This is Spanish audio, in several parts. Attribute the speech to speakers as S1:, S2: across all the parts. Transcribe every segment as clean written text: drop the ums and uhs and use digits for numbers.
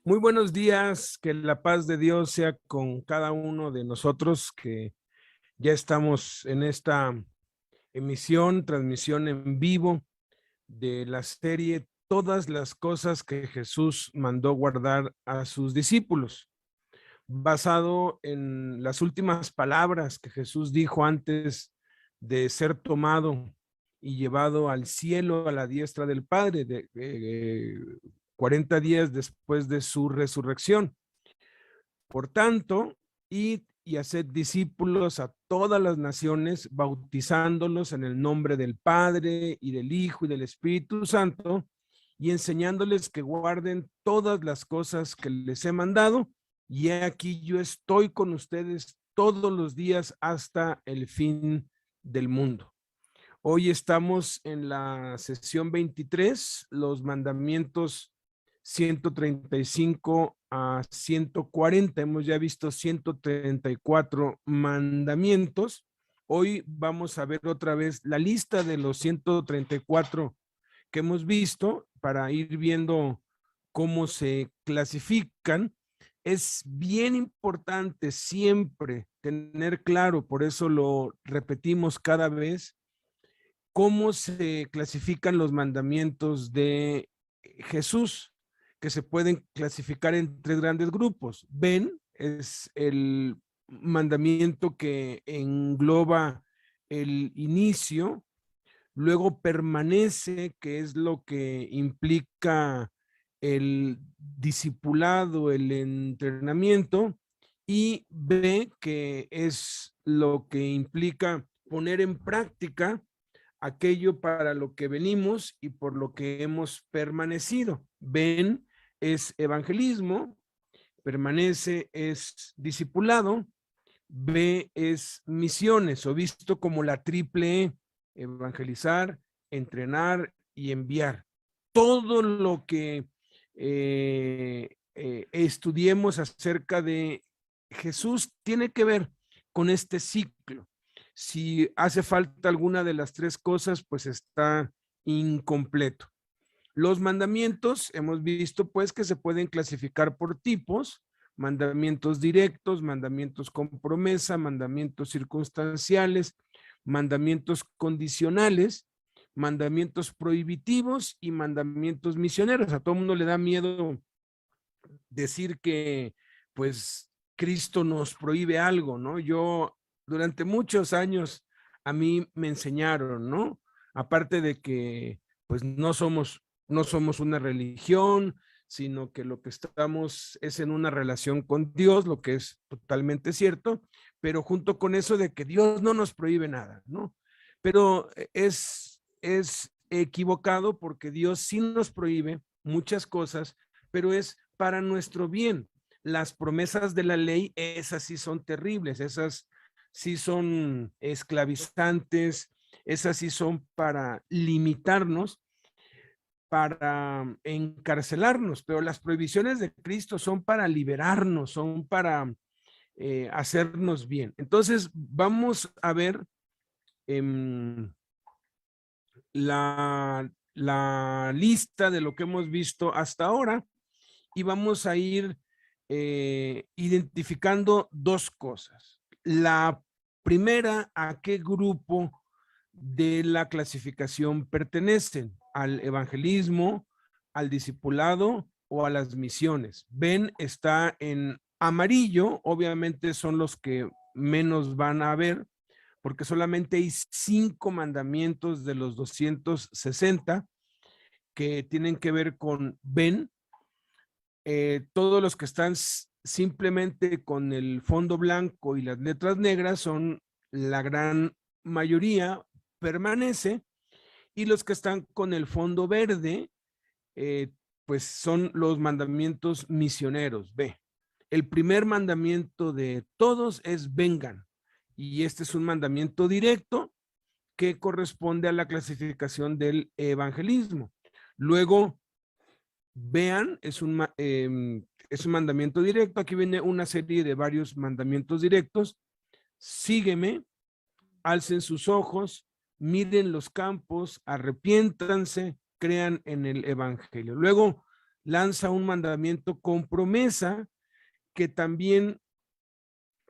S1: Muy buenos días, que la paz de Dios sea con cada uno de nosotros, que ya estamos en esta transmisión en vivo de la serie Todas las cosas que Jesús mandó guardar a sus discípulos, basado en las últimas palabras que Jesús dijo antes de ser tomado y llevado al cielo a la diestra del Padre, 40 días después de su resurrección. Por tanto, id y haced discípulos a todas las naciones, bautizándolos en el nombre del Padre y del Hijo y del Espíritu Santo, y enseñándoles que guarden todas las cosas que les he mandado. Y he aquí yo estoy con ustedes todos los días hasta el fin del mundo. Hoy estamos en la sesión 23, los mandamientos 135 a 140. Hemos ya visto 134 mandamientos. Hoy vamos a ver otra vez la lista de los 134 que hemos visto para ir viendo cómo se clasifican. Es bien importante siempre tener claro, por eso lo repetimos cada vez, cómo se clasifican los mandamientos de Jesús, que se pueden clasificar en tres grandes grupos. Ven es el mandamiento que engloba el inicio, luego permanece, que es lo que implica el discipulado, el entrenamiento, y ve, que es lo que implica poner en práctica aquello para lo que venimos y por lo que hemos permanecido. Ven es evangelismo, permanece es discipulado, B es misiones, o visto como la triple E: evangelizar, entrenar y enviar. Todo lo que estudiemos acerca de Jesús tiene que ver con este ciclo. Si hace falta alguna de las tres cosas, pues está incompleto. Los mandamientos, hemos visto pues que se pueden clasificar por tipos: mandamientos directos, mandamientos con promesa, mandamientos circunstanciales, mandamientos condicionales, mandamientos prohibitivos y mandamientos misioneros. A todo mundo le da miedo decir que pues Cristo nos prohíbe algo, ¿no? Yo durante muchos años a mí me enseñaron, ¿no? Aparte de que pues no somos una religión, sino que lo que estamos es en una relación con Dios, lo que es totalmente cierto, pero junto con eso de que Dios no nos prohíbe nada, ¿no? Pero es equivocado, porque Dios sí nos prohíbe muchas cosas, pero es para nuestro bien. Las promesas de la ley, esas sí son terribles, esas sí son esclavizantes, esas sí son para limitarnos, para encarcelarnos, pero las prohibiciones de Cristo son para liberarnos, son para hacernos bien. Entonces, vamos a ver eh, la lista de lo que hemos visto hasta ahora, y vamos a ir identificando dos cosas. La primera, ¿a qué grupo de la clasificación pertenecen? ¿Al evangelismo, al discipulado o a las misiones? Ven, está en amarillo, obviamente son los que menos van a ver, porque solamente hay 5 mandamientos de los 260 que tienen que ver con ven. Todos los que están simplemente con el fondo blanco y las letras negras son la gran mayoría, permanece, y los que están con el fondo verde, eh, pues son los mandamientos misioneros. Ve, el primer mandamiento de todos es vengan, y este es un mandamiento directo que corresponde a la clasificación del evangelismo. Luego, vean, es un mandamiento directo. Aquí viene una serie de varios mandamientos directos: sígueme, alcen sus ojos, miren los campos, arrepiéntanse, crean en el evangelio. Luego, lanza un mandamiento con promesa que también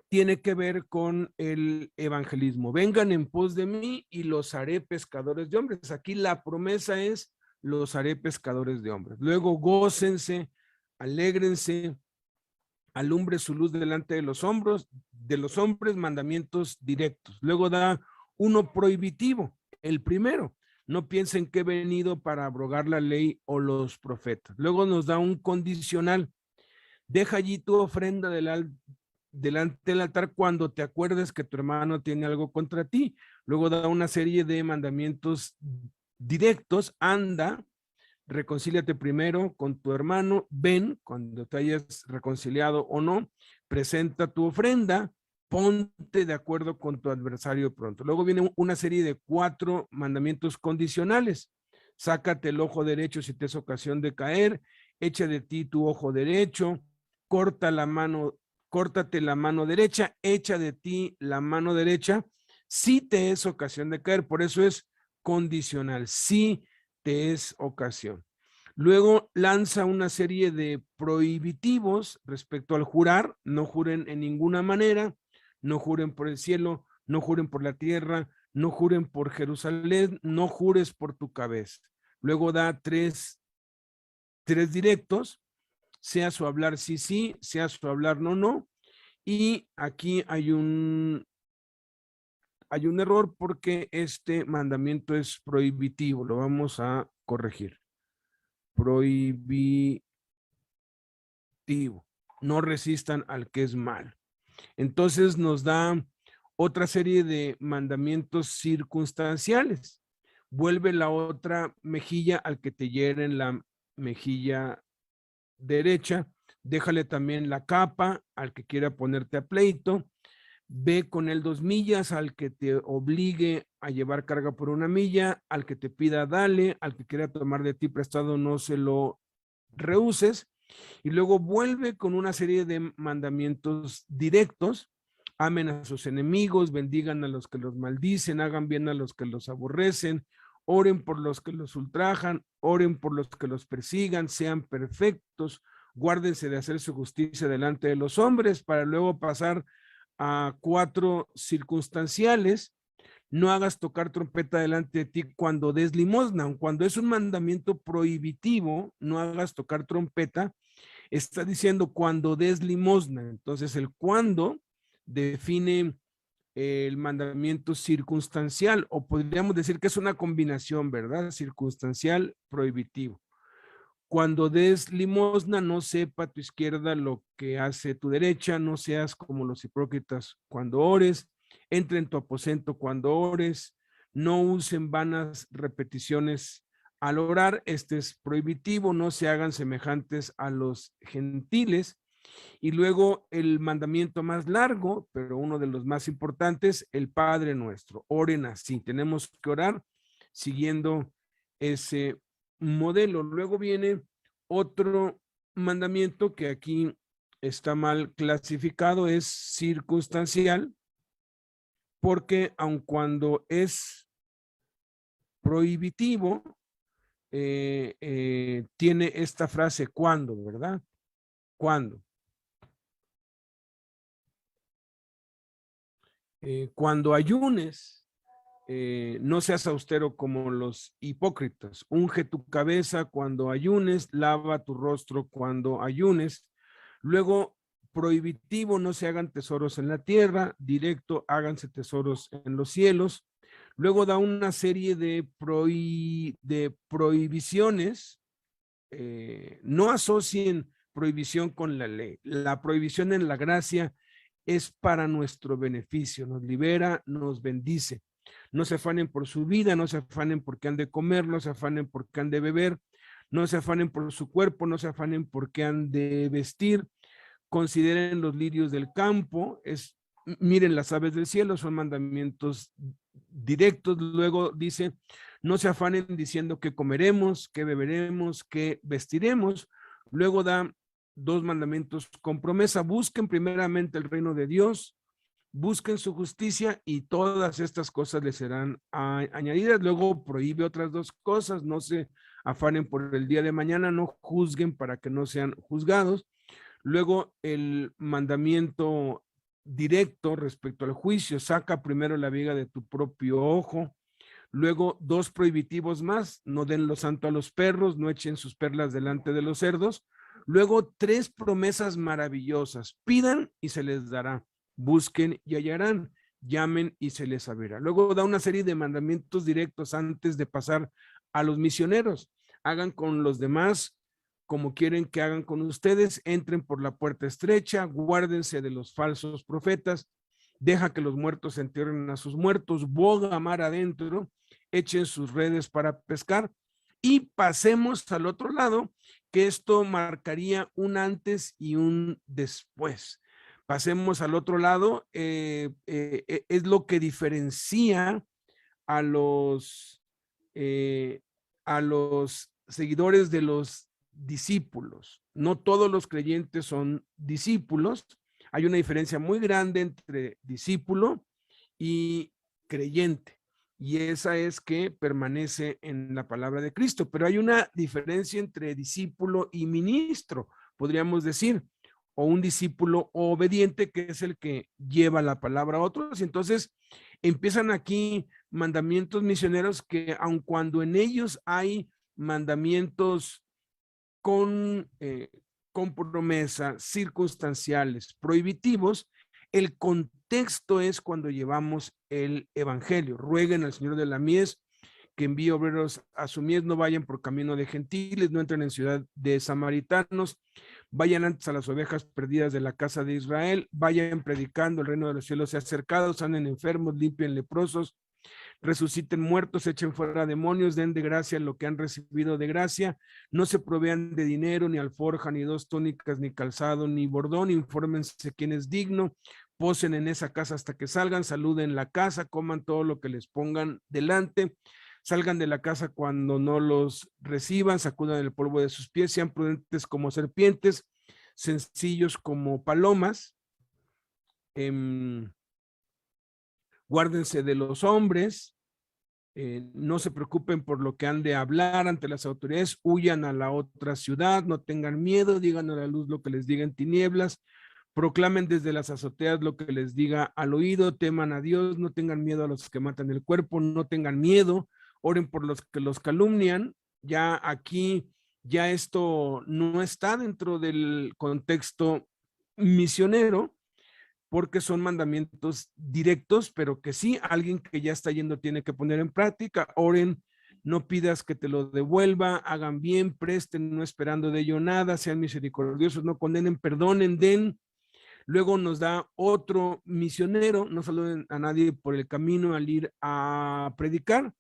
S1: tiene que ver con el evangelismo. Vengan en pos de mí y los haré pescadores de hombres. Aquí la promesa es: los haré pescadores de hombres. Luego, gócense, alégrense, alumbre su luz delante de los hombres, mandamientos directos. Luego da uno prohibitivo, el primero: no piensen que he venido para abrogar la ley o los profetas. Luego nos da un condicional: deja allí tu ofrenda delante del altar cuando te acuerdes que tu hermano tiene algo contra ti. Luego da una serie de mandamientos directos: anda, reconcíliate primero con tu hermano, ven cuando te hayas reconciliado o no, presenta tu ofrenda, ponte de acuerdo con tu adversario pronto. Luego viene una serie de 4 mandamientos condicionales: sácate el ojo derecho si te es ocasión de caer, echa de ti tu ojo derecho, córtate la mano derecha, echa de ti la mano derecha si te es ocasión de caer. Por eso es condicional, si te es ocasión. Luego lanza una serie de prohibitivos respecto al jurar: no juren en ninguna manera, no juren por el cielo, no juren por la tierra, no juren por Jerusalén, no jures por tu cabeza. Luego da tres directos: sea su hablar sí, sí, sea su hablar no, no. Y aquí hay un error, porque este mandamiento es prohibitivo. Lo vamos a corregir. Prohibitivo: no resistan al que es malo. Entonces nos da otra serie de mandamientos circunstanciales: vuelve la otra mejilla al que te hiere en la mejilla derecha, déjale también la capa al que quiera ponerte a pleito, ve con él 2 millas al que te obligue a llevar carga por 1 milla, al que te pida dale, al que quiera tomar de ti prestado no se lo rehuses. Y luego vuelve con una serie de mandamientos directos: amen a sus enemigos, bendigan a los que los maldicen, hagan bien a los que los aborrecen, oren por los que los ultrajan, oren por los que los persigan, sean perfectos, guárdense de hacer su justicia delante de los hombres, para luego pasar a 4 circunstanciales: no hagas tocar trompeta delante de ti cuando des limosna. Cuando es un mandamiento prohibitivo, no hagas tocar trompeta, está diciendo cuando des limosna. Entonces el cuando define el mandamiento circunstancial, o podríamos decir que es una combinación, ¿verdad? Circunstancial, prohibitivo. Cuando des limosna, no sepa tu izquierda lo que hace tu derecha, no seas como los hipócritas cuando ores, entra en tu aposento cuando ores, no usen vanas repeticiones al orar, este es prohibitivo, no se hagan semejantes a los gentiles. Y luego el mandamiento más largo, pero uno de los más importantes: el Padre Nuestro. Oren así, tenemos que orar siguiendo ese modelo. Luego viene otro mandamiento que aquí está mal clasificado: es circunstancial, porque aun cuando es prohibitivo, tiene esta frase cuando, ¿verdad? Cuando. Cuando ayunes, no seas austero como los hipócritas. Unge tu cabeza cuando ayunes, lava tu rostro cuando ayunes. Luego, prohibitivo: no se hagan tesoros en la tierra. Directo: háganse tesoros en los cielos. Luego da una serie de prohibiciones. No asocien prohibición con la ley. La prohibición en la gracia es para nuestro beneficio, nos libera, nos bendice. No se afanen por su vida, no se afanen porque han de comer, no se afanen porque han de beber, no se afanen por su cuerpo, no se afanen porque han de vestir. Consideren los lirios del campo, miren las aves del cielo, son mandamientos directos. Luego dice: no se afanen diciendo qué comeremos, qué beberemos, qué vestiremos. Luego da 2 mandamientos con promesa: busquen primeramente el reino de Dios, busquen su justicia y todas estas cosas les serán añadidas. Luego prohíbe otras dos cosas: no se afanen por el día de mañana, no juzguen para que no sean juzgados. Luego el mandamiento directo respecto al juicio: saca primero la viga de tu propio ojo. Luego dos prohibitivos más: no den lo santo a los perros, no echen sus perlas delante de los cerdos. Luego tres promesas maravillosas: pidan y se les dará, busquen y hallarán, llamen y se les abrirá. Luego da una serie de mandamientos directos antes de pasar a los misioneros: hagan con los demás como quieren que hagan con ustedes, entren por la puerta estrecha, guárdense de los falsos profetas, deja que los muertos entierren a sus muertos, boga mar adentro, echen sus redes para pescar. Y pasemos al otro lado, que esto marcaría un antes y un después. Pasemos al otro lado, es lo que diferencia a eh, a los seguidores de los discípulos. No todos los creyentes son discípulos. Hay una diferencia muy grande entre discípulo y creyente, y esa es que permanece en la palabra de Cristo. Pero hay una diferencia entre discípulo y ministro, podríamos decir, o un discípulo obediente, que es el que lleva la palabra a otros. Y entonces empiezan aquí mandamientos misioneros que, aun cuando en ellos hay mandamientos con promesa, circunstanciales, prohibitivos, el contexto es cuando llevamos el evangelio. Rueguen al Señor de la mies que envíe obreros a su mies, no vayan por camino de gentiles, no entren en ciudad de samaritanos, vayan antes a las ovejas perdidas de la casa de Israel, vayan predicando, el reino de los cielos se ha acercado, sanen enfermos, limpien leprosos, resuciten muertos, echen fuera demonios, den de gracia lo que han recibido de gracia, no se provean de dinero, ni alforja, ni dos túnicas, ni calzado, ni bordón, infórmense quién es digno, posen en esa casa hasta que salgan, saluden la casa, coman todo lo que les pongan delante, salgan de la casa cuando no los reciban, sacudan el polvo de sus pies, sean prudentes como serpientes, sencillos como palomas, guárdense de los hombres, no se preocupen por lo que han de hablar ante las autoridades, huyan a la otra ciudad, no tengan miedo, digan a la luz lo que les diga en tinieblas, proclamen desde las azoteas lo que les diga al oído, teman a Dios, no tengan miedo a los que matan el cuerpo, no tengan miedo, oren por los que los calumnian. Ya aquí, ya esto no está dentro del contexto misionero, porque son mandamientos directos, pero que sí, alguien que ya está yendo tiene que poner en práctica. Oren, no pidas que te lo devuelva, hagan bien, presten, no esperando de ello nada, sean misericordiosos, no condenen, perdonen, den. Luego nos da otro misionero: no saluden a nadie por el camino al ir a predicar,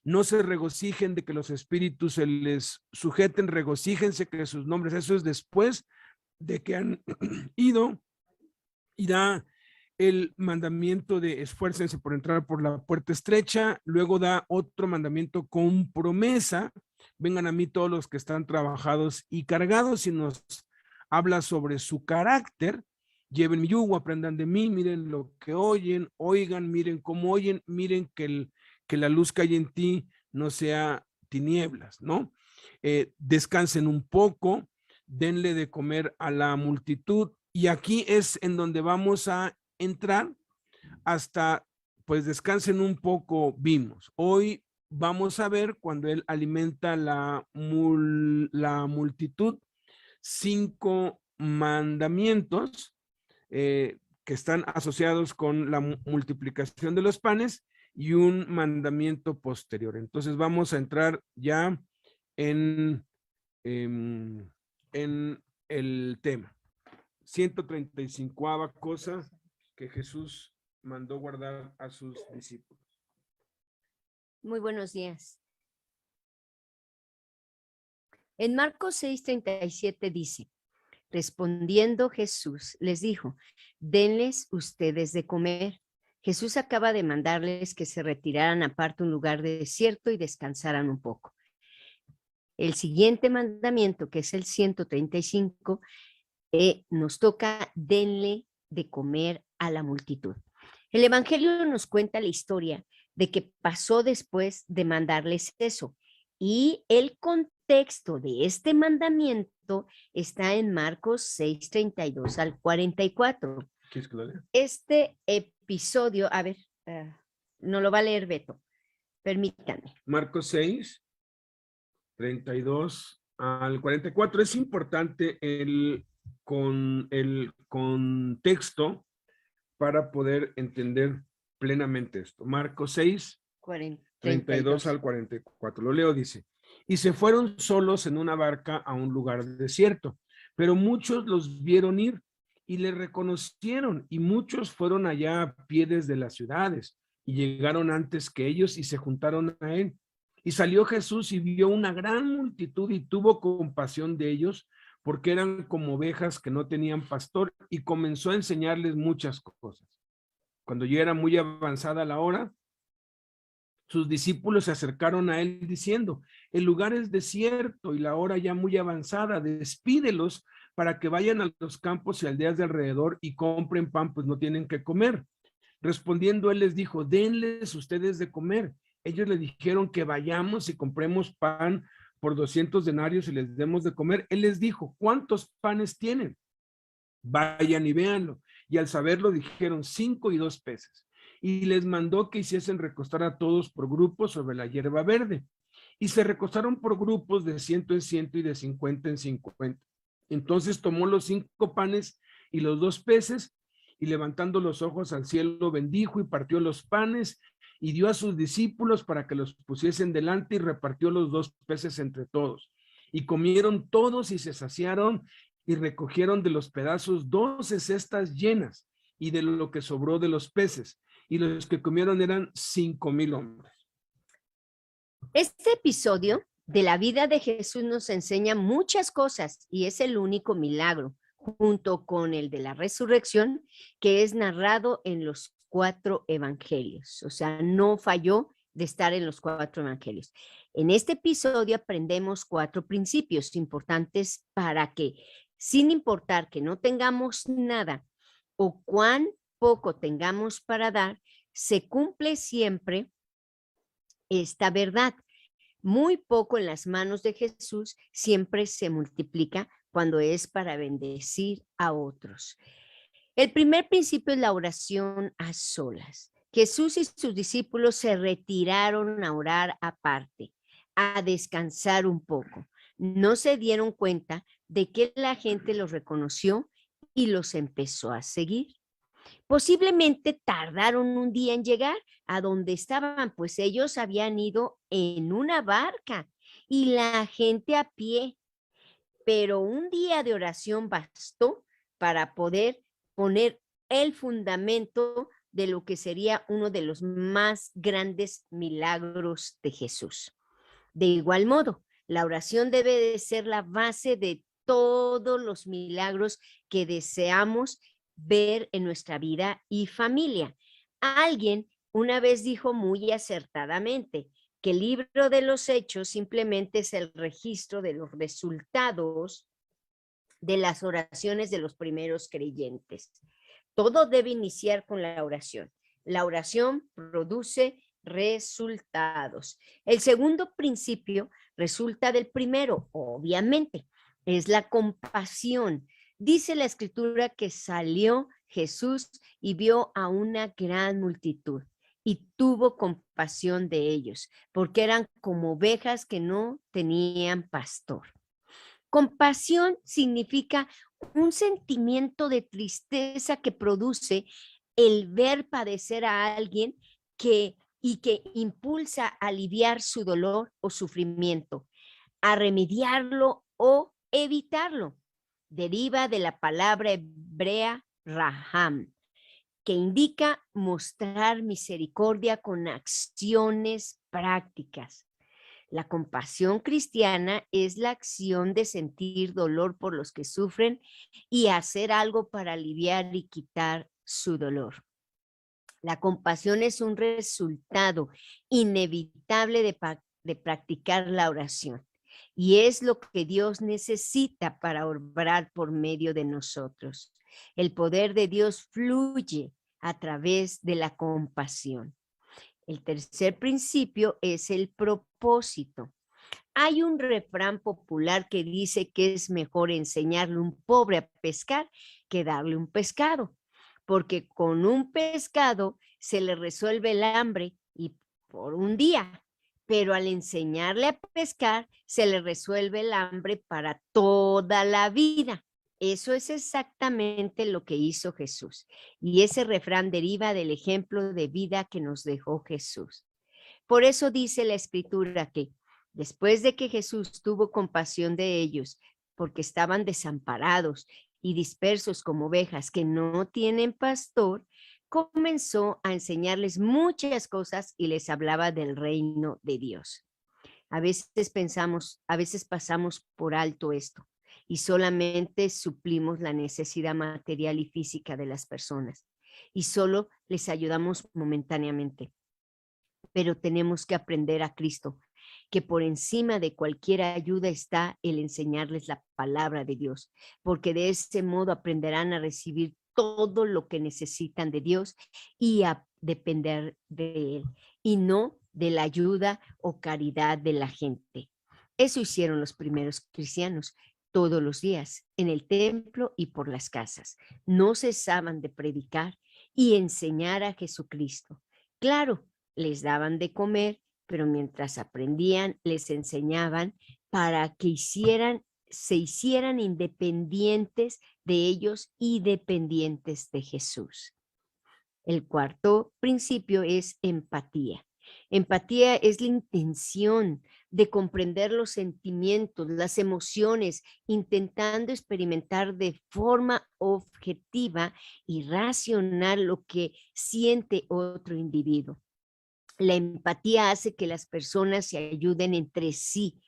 S1: no se regocijen de que los espíritus se les sujeten, regocíjense que sus nombres, eso es después de que han ido. Y da el mandamiento de esfuércense por entrar por la puerta estrecha. Luego da otro mandamiento con promesa: vengan a mí todos los que están trabajados y cargados, y nos habla sobre su carácter. Lleven mi yugo, aprendan de mí, miren lo que oyen, oigan, miren cómo oyen, miren que la luz que hay en ti no sea tinieblas, ¿no? Descansen un poco, denle de comer a la multitud. Y aquí es en donde vamos a entrar hasta, pues descansen un poco, vimos. Hoy vamos a ver cuando él alimenta la multitud, 5 mandamientos que están asociados con la multiplicación de los panes y un mandamiento posterior. Entonces vamos a entrar ya en el tema. 135ª cosa que Jesús mandó guardar a sus discípulos.
S2: Muy buenos días. En Marcos 6:37 dice: respondiendo Jesús les dijo, denles ustedes de comer. Jesús acaba de mandarles que se retiraran aparte a un lugar desierto y descansaran un poco. El siguiente mandamiento, que es el 135, nos toca: denle de comer a la multitud. El Evangelio nos cuenta la historia de que pasó después de mandarles eso. Y el contexto de este mandamiento está en Marcos 6:32 al 44.
S1: ¿Quieres que lo lea?
S2: Este episodio, a ver, no lo va a leer Beto, permítanme.
S1: Marcos 6, 32 al 44. Es importante con el contexto para poder entender plenamente esto. Marcos 6, 32 al 44. Lo leo, dice: y se fueron solos en una barca a un lugar desierto, pero muchos los vieron ir y le reconocieron, y muchos fueron allá a pie desde las ciudades y llegaron antes que ellos y se juntaron a él. Y salió Jesús y vio una gran multitud y tuvo compasión de ellos, porque eran como ovejas que no tenían pastor, y comenzó a enseñarles muchas cosas. Cuando ya era muy avanzada la hora, sus discípulos se acercaron a él diciendo: el lugar es desierto y la hora ya muy avanzada, despídelos para que vayan a los campos y aldeas de alrededor y compren pan, pues no tienen que comer. Respondiendo él les dijo: denles ustedes de comer. Ellos le dijeron que vayamos y compremos pan por 200 denarios y les demos de comer. Él les dijo: ¿cuántos panes tienen? Vayan y véanlo. Y al saberlo dijeron: 5 y 2 peces. Y les mandó que hiciesen recostar a todos por grupos sobre la hierba verde. Y se recostaron por grupos de 100 en 100 y de 50 en 50. Entonces tomó los 5 panes y los 2 peces, y levantando los ojos al cielo bendijo y partió los panes y dio a sus discípulos para que los pusiesen delante, y repartió los 2 peces entre todos. Y comieron todos y se saciaron, y recogieron de los pedazos 12 cestas llenas, y de lo que sobró de los peces, y los que comieron eran 5,000 hombres.
S2: Este episodio de la vida de Jesús nos enseña muchas cosas y es el único milagro, junto con el de la resurrección, que es narrado en los 4 evangelios. O sea, no falló de estar en los 4 evangelios. En este episodio aprendemos 4 principios importantes para que, sin importar que no tengamos nada o cuán poco tengamos para dar, se cumple siempre esta verdad. Muy poco en las manos de Jesús siempre se multiplica cuando es para bendecir a otros. El primer principio es la oración a solas. Jesús y sus discípulos se retiraron a orar aparte, a descansar un poco. No se dieron cuenta de que la gente los reconoció y los empezó a seguir. Posiblemente tardaron un día en llegar a donde estaban, pues ellos habían ido en una barca y la gente a pie, pero un día de oración bastó para poder poner el fundamento de lo que sería uno de los más grandes milagros de Jesús. De igual modo, la oración debe de ser la base de todos los milagros que deseamos ver en nuestra vida y familia. Alguien una vez dijo muy acertadamente que el libro de los Hechos simplemente es el registro de los resultados de las oraciones de los primeros creyentes. Todo debe iniciar con la oración. La oración produce resultados. El segundo principio resulta del primero, obviamente, es la compasión. Dice la escritura que salió Jesús y vio a una gran multitud y tuvo compasión de ellos, porque eran como ovejas que no tenían pastor. Compasión significa un sentimiento de tristeza que produce el ver padecer a alguien y que impulsa a aliviar su dolor o sufrimiento, a remediarlo o evitarlo. Deriva de la palabra hebrea raham, que indica mostrar misericordia con acciones prácticas. La compasión cristiana es la acción de sentir dolor por los que sufren y hacer algo para aliviar y quitar su dolor. La compasión es un resultado inevitable de practicar la oración y es lo que Dios necesita para obrar por medio de nosotros. El poder de Dios fluye a través de la compasión. El tercer principio es el propósito. Hay un refrán popular que dice que es mejor enseñarle a un pobre a pescar que darle un pescado, porque con un pescado se le resuelve el hambre y por un día, pero al enseñarle a pescar se le resuelve el hambre para toda la vida. Eso es exactamente lo que hizo Jesús. Y ese refrán deriva del ejemplo de vida que nos dejó Jesús. Por eso dice la Escritura que después de que Jesús tuvo compasión de ellos, porque estaban desamparados y dispersos como ovejas que no tienen pastor, comenzó a enseñarles muchas cosas y les hablaba del reino de Dios. A veces pasamos por alto esto y solamente suplimos la necesidad material y física de las personas y solo les ayudamos momentáneamente. Pero tenemos que aprender a Cristo, que por encima de cualquier ayuda está el enseñarles la palabra de Dios, porque de ese modo aprenderán a recibir todo lo que necesitan de Dios y a depender de Él, y no de la ayuda o caridad de la gente. Eso hicieron los primeros cristianos todos los días, en el templo y por las casas. No cesaban de predicar y enseñar a Jesucristo. Claro, les daban de comer, pero mientras aprendían, les enseñaban para que se hicieran independientes de ellos y dependientes de Jesús. El cuarto principio es empatía. Empatía es la intención de comprender los sentimientos, las emociones, intentando experimentar de forma objetiva y racional lo que siente otro individuo. La empatía hace que las personas se ayuden entre sí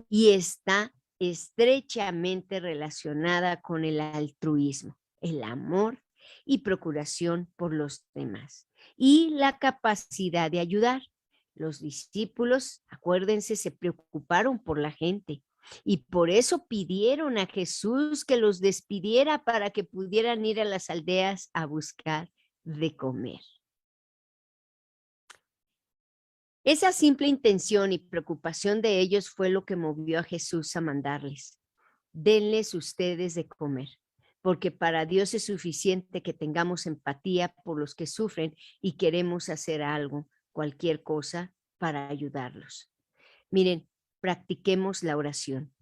S2: y está estrechamente relacionada con el altruismo, el amor y procuración por los demás y la capacidad de ayudar. Los discípulos, acuérdense, se preocuparon por la gente y por eso pidieron a Jesús que los despidiera para que pudieran ir a las aldeas a buscar de comer. Esa simple intención y preocupación de ellos fue lo que movió a Jesús a mandarles: denles ustedes de comer, porque para Dios es suficiente que tengamos empatía por los que sufren y queremos hacer algo, cualquier cosa, para ayudarlos. Miren, practiquemos la oración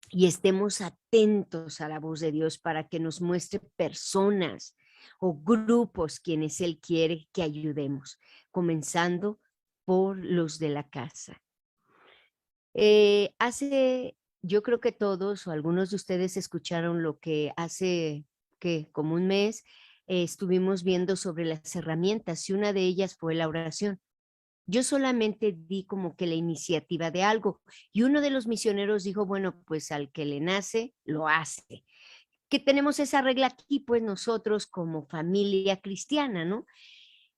S2: y estemos atentos a la voz de Dios para que nos muestre personas o grupos quienes Él quiere que ayudemos, comenzando por los de la casa. Yo creo que todos o algunos de ustedes escucharon lo que hace como un mes estuvimos viendo sobre las herramientas y una de ellas fue la oración. Yo solamente di como que la iniciativa de algo y uno de los misioneros dijo, bueno, pues al que le nace, lo hace. Que tenemos esa regla aquí, pues nosotros como familia cristiana, ¿no?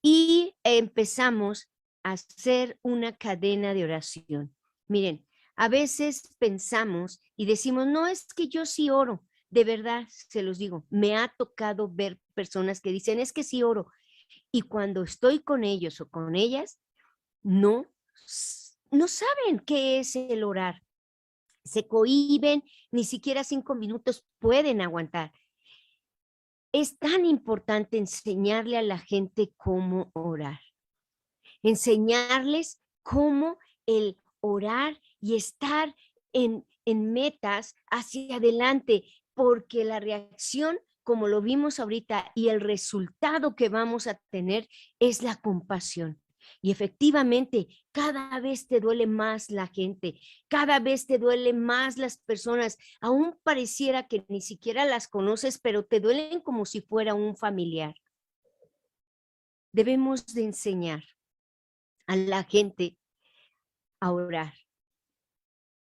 S2: Y empezamos a hacer una cadena de oración. Miren, a veces pensamos y decimos, no, es que yo sí oro. De verdad, se los digo, me ha tocado ver personas que dicen, es que sí oro. Y cuando estoy con ellos o con ellas, no saben qué es el orar. Se cohíben, ni siquiera 5 minutos pueden aguantar. Es tan importante enseñarle a la gente cómo orar. Enseñarles cómo el orar y estar en metas hacia adelante, porque la reacción, como lo vimos ahorita, y el resultado que vamos a tener es la compasión. Y efectivamente, cada vez te duele más la gente, cada vez te duele más las personas, aún pareciera que ni siquiera las conoces, pero te duelen como si fuera un familiar. Debemos de enseñar a la gente a orar.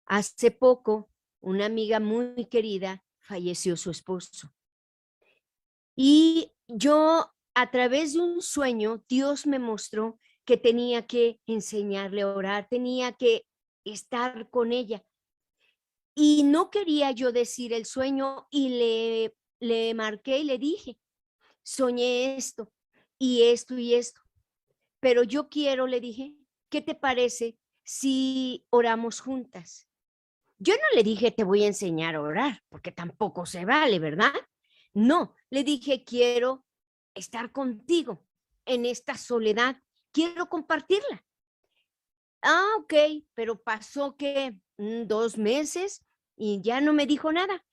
S2: Hace poco, una amiga muy querida falleció su esposo. Y yo, a través de un sueño, Dios me mostró que tenía que enseñarle a orar, tenía que estar con ella. Y no quería yo decir el sueño y le marqué y le dije, soñé esto. y esto y esto. Pero yo quiero, le dije, ¿qué te parece si oramos juntas? Yo no le dije, te voy a enseñar a orar, porque tampoco se vale, ¿verdad? No, le dije, quiero estar contigo en esta soledad, quiero compartirla. Ah, ok, pero pasó que 2 meses y ya no me dijo nada.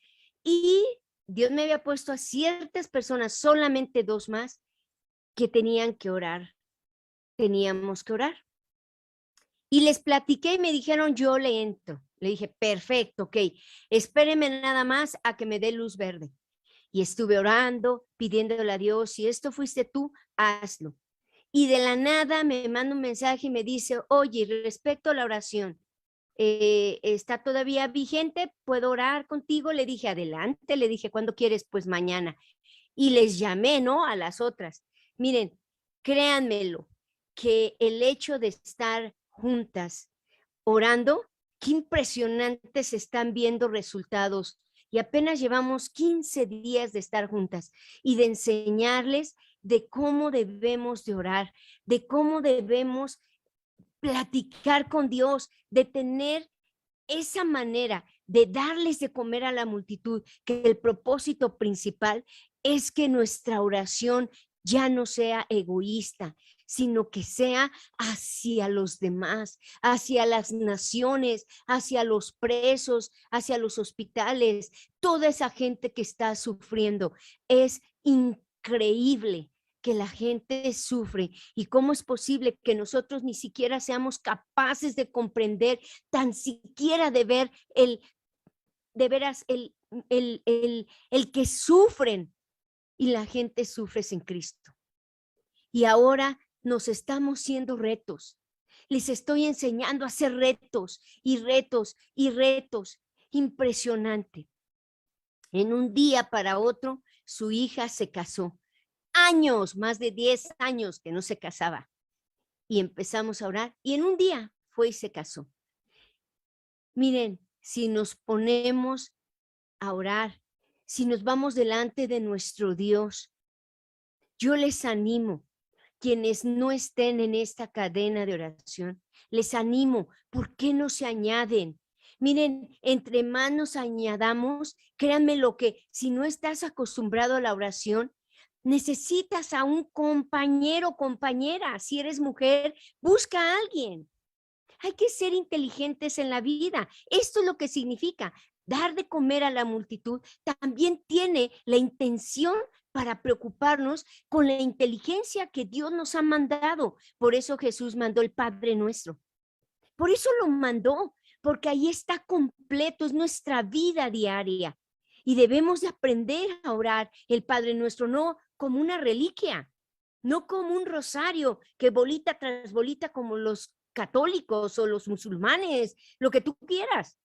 S2: Y Dios me había puesto a ciertas personas, solamente 2 más, que tenían que orar. Teníamos que orar. Y les platiqué y me dijeron, yo le entro. Le dije, perfecto, ok, espéreme nada más a que me dé luz verde. Y estuve orando, pidiéndole a Dios, si esto fuiste tú, hazlo. Y de la nada me manda un mensaje y me dice, oye, respecto a la oración, ¿está todavía vigente? ¿Puedo orar contigo? Le dije, adelante, le dije, ¿cuándo quieres? Pues mañana. Y les llamé, ¿no? A las otras. Miren, créanmelo, que el hecho de estar juntas orando, qué impresionantes se están viendo resultados. Y apenas llevamos 15 días de estar juntas y de enseñarles de cómo debemos de orar, de cómo debemos platicar con Dios, de tener esa manera de darles de comer a la multitud, que el propósito principal es que nuestra oración ya no sea egoísta, sino que sea hacia los demás, hacia las naciones, hacia los presos, hacia los hospitales, toda esa gente que está sufriendo. Es increíble que la gente sufre y cómo es posible que nosotros ni siquiera seamos capaces de comprender, tan siquiera de ver de veras el que sufren, y la gente sufre sin Cristo. Y ahora nos estamos haciendo retos. Les estoy enseñando a hacer retos y retos y retos. Impresionante. En un día para otro, su hija se casó. Años, más de 10 años que no se casaba. Y empezamos a orar y en un día fue y se casó. Miren, si nos ponemos a orar, si nos vamos delante de nuestro Dios, yo les animo, quienes no estén en esta cadena de oración, les animo, ¿por qué no se añaden? Miren, entre más nos añadamos, créanme lo que, si no estás acostumbrado a la oración, necesitas a un compañero, compañera. Si eres mujer, busca a alguien. Hay que ser inteligentes en la vida. Esto es lo que significa dar de comer a la multitud. También tiene la intención para preocuparnos con la inteligencia que Dios nos ha mandado. Por eso Jesús mandó el Padre Nuestro. Por eso lo mandó, porque ahí está completo, es nuestra vida diaria. Y debemos de aprender a orar el Padre Nuestro, no como una reliquia, no como un rosario, que bolita tras bolita como los católicos o los musulmanes, lo que tú quieras.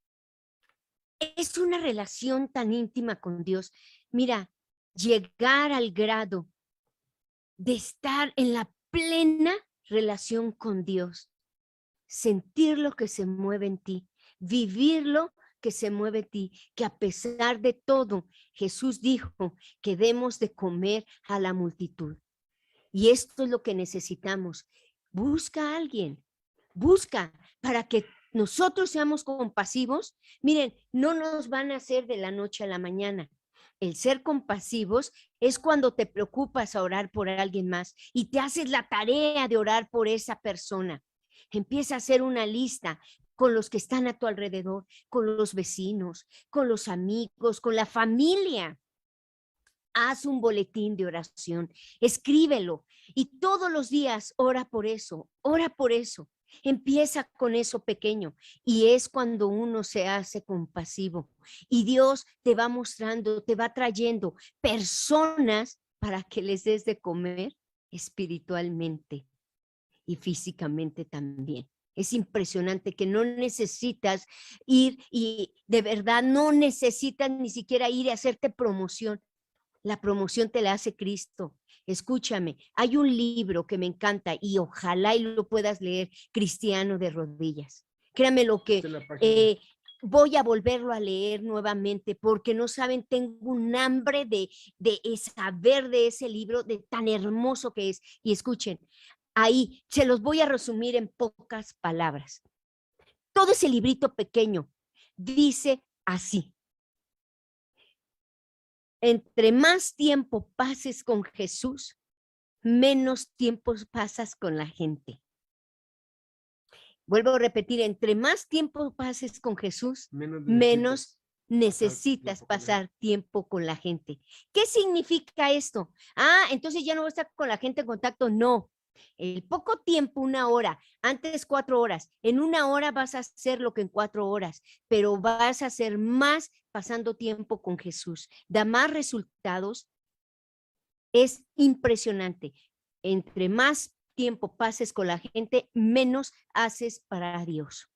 S2: Es una relación tan íntima con Dios. Mira, llegar al grado de estar en la plena relación con Dios, sentir lo que se mueve en ti, vivirlo que se mueve en ti, que a pesar de todo, Jesús dijo que demos de comer a la multitud. Y esto es lo que necesitamos. Busca a alguien, busca para que nosotros seamos compasivos. Miren, no nos van a hacer de la noche a la mañana. El ser compasivos es cuando te preocupas a orar por alguien más y te haces la tarea de orar por esa persona. Empieza a hacer una lista con los que están a tu alrededor, con los vecinos, con los amigos, con la familia. Haz un boletín de oración, escríbelo y todos los días ora por eso, ora por eso. Empieza con eso pequeño y es cuando uno se hace compasivo y Dios te va mostrando, te va trayendo personas para que les des de comer espiritualmente y físicamente también. Es impresionante que no necesitas ir y de verdad no necesitas ni siquiera ir a hacerte promoción. La promoción te la hace Cristo. Escúchame, hay un libro que me encanta y ojalá y lo puedas leer, Cristiano de Rodillas. Créame lo que voy a volverlo a leer nuevamente porque no saben, tengo un hambre de saber de ese libro, de tan hermoso que es. Y escuchen, ahí se los voy a resumir en pocas palabras. Todo ese librito pequeño dice así: entre más tiempo pases con Jesús, menos tiempo pasas con la gente. Vuelvo a repetir, entre más tiempo pases con Jesús, menos necesitas pasar tiempo con la gente. ¿Qué significa esto? Ah, entonces ya no voy a estar con la gente en contacto. No, el poco tiempo, 1 hora, antes 4 horas, en 1 hora vas a hacer lo que en 4 horas, pero vas a hacer más pasando tiempo con Jesús. Da más resultados. Es impresionante. Entre más tiempo pases con la gente, menos haces para Dios.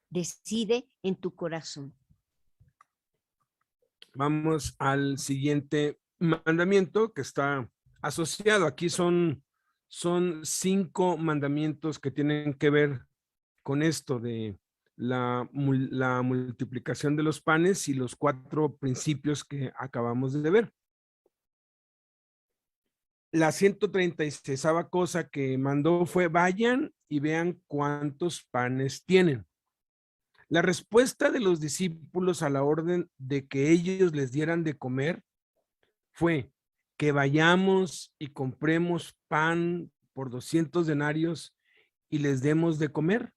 S2: Decide en tu corazón.
S1: Vamos al siguiente mandamiento que está asociado. Aquí son 5 mandamientos que tienen que ver con esto de la multiplicación de los panes y los 4 principios que acabamos de ver. La 136ª cosa que mandó fue: vayan y vean cuántos panes tienen. La respuesta de los discípulos a la orden de que ellos les dieran de comer fue que vayamos y compremos pan por 200 denarios y les demos de comer.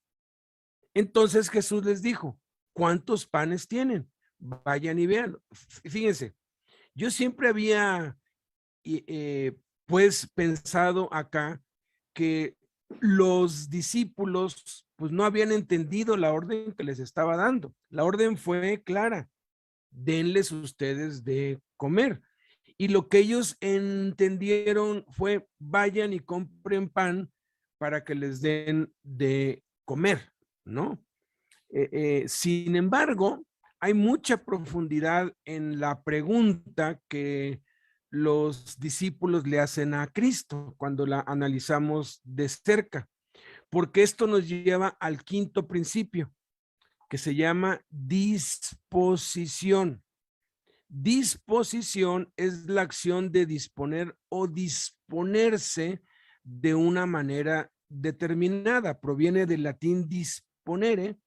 S1: Entonces Jesús les dijo: ¿cuántos panes tienen? Vayan y vean. Fíjense, yo siempre había pues pensado acá que los discípulos pues no habían entendido la orden que les estaba dando. La orden fue clara: denles ustedes de comer. Y lo que ellos entendieron fue: vayan y compren pan para que les den de comer, ¿no? Sin embargo, hay mucha profundidad en la pregunta que los discípulos le hacen a Cristo cuando la analizamos de cerca, porque esto nos lleva al 5º principio, que se llama disposición. Disposición es la acción de disponer o disponerse de una manera determinada. Proviene del latín disponere,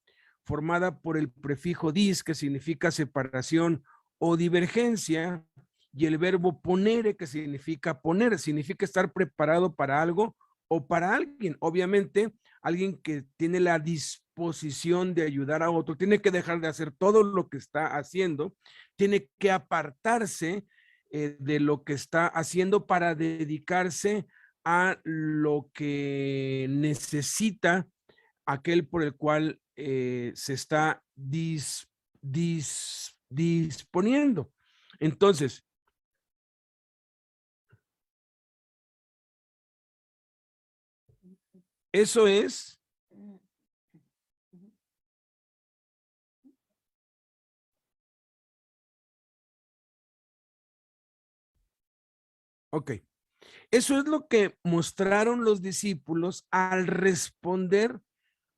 S1: formada por el prefijo dis, que significa separación o divergencia, y el verbo ponere, que significa poner, significa estar preparado para algo o para alguien. Obviamente, alguien que tiene la disposición de ayudar a otro tiene que dejar de hacer todo lo que está haciendo, tiene que apartarse de lo que está haciendo para dedicarse a lo que necesita aquel por el cual se está disponiendo. Entonces, eso es ok. Eso es lo que mostraron los discípulos al responder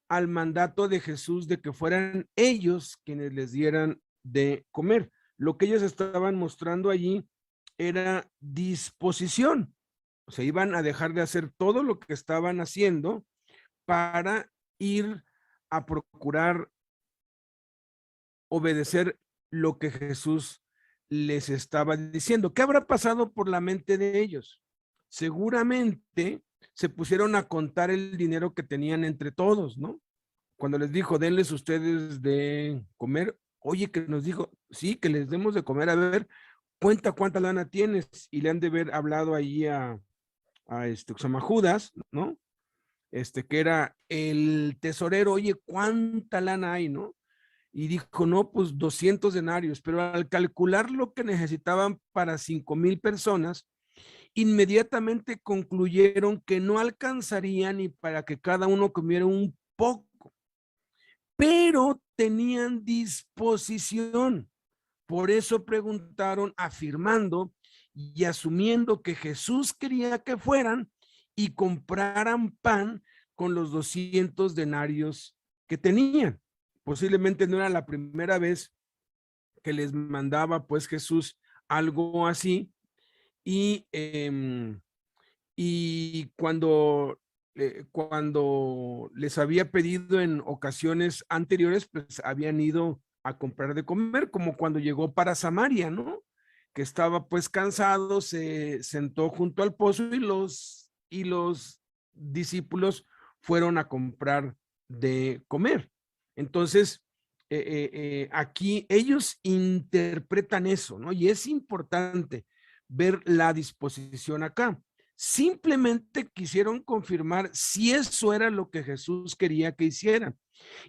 S1: al mandato de Jesús de que fueran ellos quienes les dieran de comer. Lo que ellos estaban mostrando allí era disposición. O sea, iban a dejar de hacer todo lo que estaban haciendo para ir a procurar obedecer lo que Jesús les estaba diciendo. ¿Qué habrá pasado por la mente de ellos? Seguramente se pusieron a contar el dinero que tenían entre todos, ¿no? Cuando les dijo: denles ustedes de comer, oye, que nos dijo, sí, que les demos de comer, a ver, cuenta cuánta lana tienes, y le han de haber hablado ahí a que se llama Judas, ¿no? Que era el tesorero. Oye, cuánta lana hay, ¿no? Y dijo: no, pues 200 denarios, pero al calcular lo que necesitaban para 5,000 personas, inmediatamente concluyeron que no alcanzaría ni para que cada uno comiera un poco, pero tenían disposición. Por eso preguntaron, afirmando y asumiendo que Jesús quería que fueran y compraran pan con los 200 denarios que tenían. posiblemente no era la primera vez que les mandaba pues Jesús algo así, y, y cuando les había pedido en ocasiones anteriores, pues habían ido a comprar de comer, como cuando llegó para Samaria, ¿no? Que estaba pues cansado, se sentó junto al pozo y los discípulos fueron a comprar de comer. Entonces, aquí ellos interpretan eso, ¿no? Y es importante ver la disposición acá. Simplemente quisieron confirmar si eso era lo que Jesús quería que hicieran.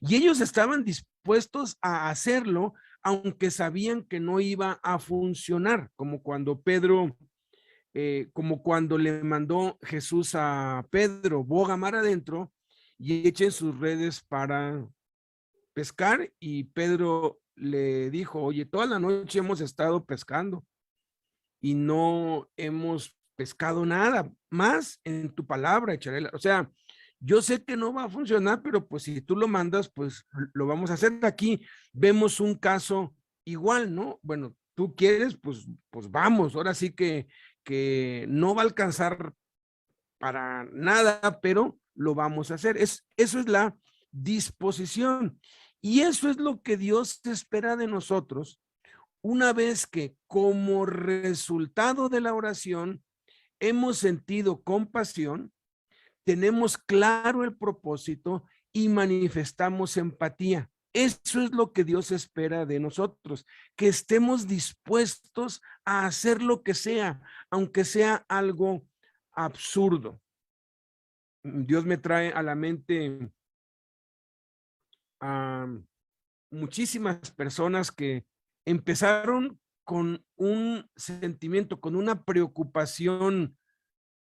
S1: Y ellos estaban dispuestos a hacerlo, aunque sabían que no iba a funcionar, como cuando Pedro, como cuando le mandó Jesús a Pedro, boga mar adentro y echen sus redes para pescar, y Pedro le dijo, oye, toda la noche hemos estado pescando y no hemos pescado nada más, en tu palabra echaré o sea, yo sé que no va a funcionar, pero pues si tú lo mandas, pues lo vamos a hacer. Aquí vemos un caso igual, ¿no? Bueno, tú quieres, pues vamos, ahora sí que no va a alcanzar para nada, pero lo vamos a hacer. Eso es la disposición. Y eso es lo que Dios espera de nosotros una vez que como resultado de la oración hemos sentido compasión, tenemos claro el propósito y manifestamos empatía. Eso es lo que Dios espera de nosotros, que estemos dispuestos a hacer lo que sea, aunque sea algo absurdo. Dios me trae a la mente a muchísimas personas que empezaron con un sentimiento, con una preocupación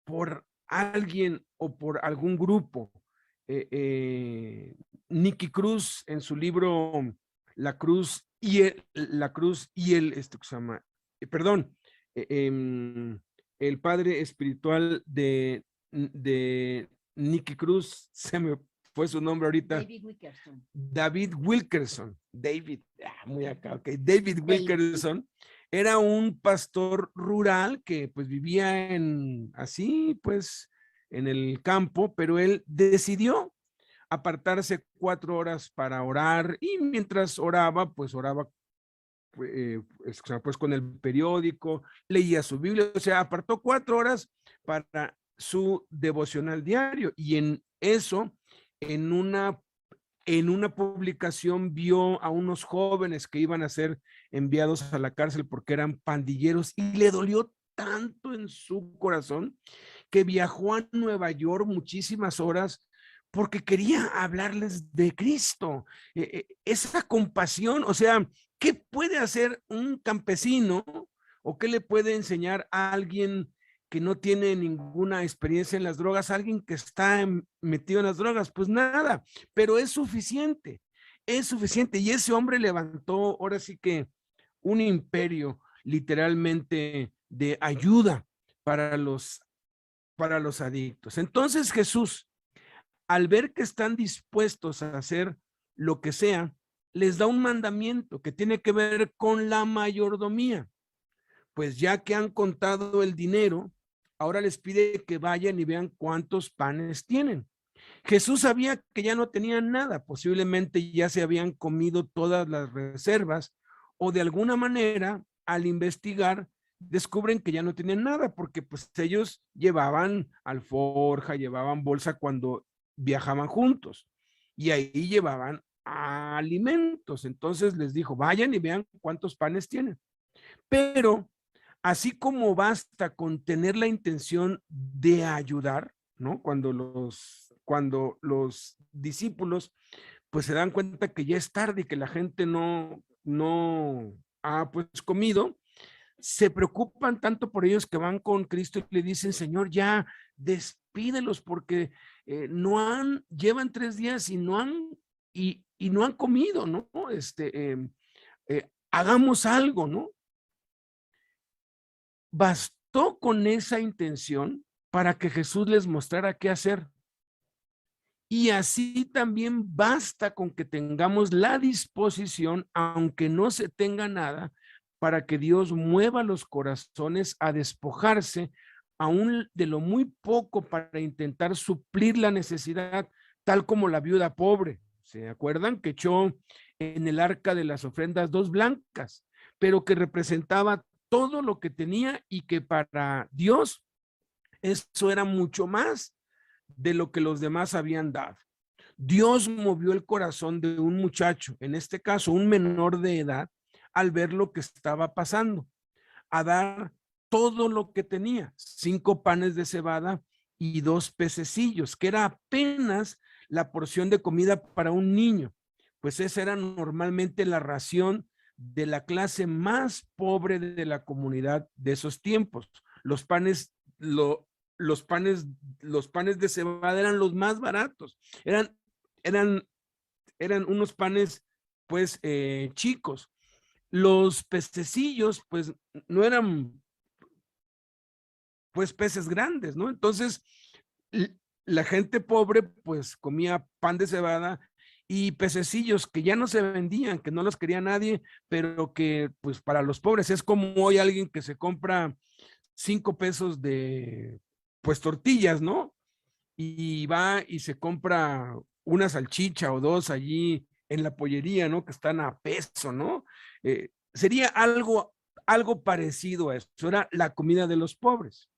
S1: por alguien o por algún grupo. Nicky Cruz en su libro La Cruz esto que se llama, perdón, el padre espiritual de Nicky Cruz, se me fue su nombre ahorita.
S2: David Wilkerson.
S1: David Wilkerson. Muy acá, ok. David Wilkerson era un pastor rural que pues vivía así pues en el campo, pero él decidió apartarse 4 horas para orar, y mientras oraba, pues oraba pues con el periódico, leía su Biblia, o sea, apartó 4 horas para su devocional diario, y en eso, en una publicación vio a unos jóvenes que iban a ser enviados a la cárcel porque eran pandilleros, y le dolió tanto en su corazón que viajó a Nueva York muchísimas horas porque quería hablarles de Cristo. Esa compasión, o sea, ¿qué puede hacer un campesino o qué le puede enseñar a alguien que no tiene ninguna experiencia en las drogas, a alguien que está metido en las drogas? Pues nada, pero es suficiente. Y ese hombre levantó ahora sí que un imperio literalmente de ayuda para los adictos. Entonces Jesús, al ver que están dispuestos a hacer lo que sea, les da un mandamiento que tiene que ver con la mayordomía. Pues ya que han contado el dinero, ahora les pide que vayan y vean cuántos panes tienen. Jesús sabía que ya no tenían nada, posiblemente ya se habían comido todas las reservas, o de alguna manera, al investigar, descubren que ya no tienen nada, porque pues ellos llevaban alforja, llevaban bolsa cuando viajaban juntos, y ahí llevaban alimentos. Entonces les dijo, vayan y vean cuántos panes tienen. Pero así como basta con tener la intención de ayudar, ¿no? Cuando los discípulos pues se dan cuenta que ya es tarde y que la gente no ha pues comido, se preocupan tanto por ellos que van con Cristo y le dicen, Señor, ya despídelos porque llevan 3 días y no han comido, ¿no? Hagamos algo, ¿no? Bastó con esa intención para que Jesús les mostrara qué hacer. Y así también basta con que tengamos la disposición, aunque no se tenga nada, para que Dios mueva los corazones a despojarse aún de lo muy poco para intentar suplir la necesidad, tal como la viuda pobre. ¿Se acuerdan que echó en el arca de las ofrendas 2 blancas, pero que representaba todo lo que tenía y que para Dios eso era mucho más de lo que los demás habían dado? Dios movió el corazón de un muchacho, en este caso un menor de edad, al ver lo que estaba pasando, a dar todo lo que tenía, 5 panes de cebada y 2 pececillos, que era apenas la porción de comida para un niño, pues esa era normalmente la ración de la clase más pobre de la comunidad de esos tiempos. Los panes, los panes de cebada eran los más baratos, eran, eran unos panes pues chicos. Los pececillos pues no eran pues peces grandes, ¿no? Entonces la gente pobre pues comía pan de cebada y pececillos que ya no se vendían, que no los quería nadie, pero que pues para los pobres es como hoy alguien que se compra 5 pesos de pues tortillas, ¿no? Y va y se compra una salchicha o 2 allí en la pollería, ¿no? Que están a peso, ¿no? Sería algo parecido a eso. Era la comida de los pobres.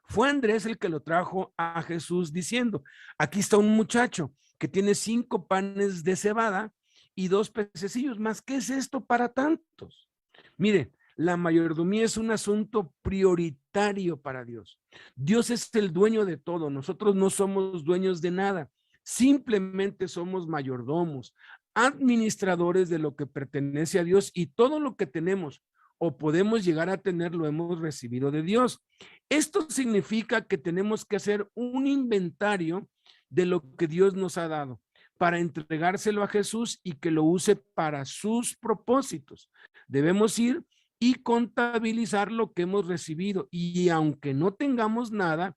S1: Fue Andrés el que lo trajo a Jesús diciendo, aquí está un muchacho que tiene 5 panes de cebada y 2 pececillos más. ¿Qué es esto para tantos? Mire, la mayordomía es un asunto prioritario para Dios. Dios es el dueño de todo. Nosotros no somos dueños de nada. Simplemente somos mayordomos, administradores de lo que pertenece a Dios, y todo lo que tenemos o podemos llegar a tener lo hemos recibido de Dios. Esto significa que tenemos que hacer un inventario de lo que Dios nos ha dado para entregárselo a Jesús y que lo use para sus propósitos. Debemos ir y contabilizar lo que hemos recibido, y aunque no tengamos nada,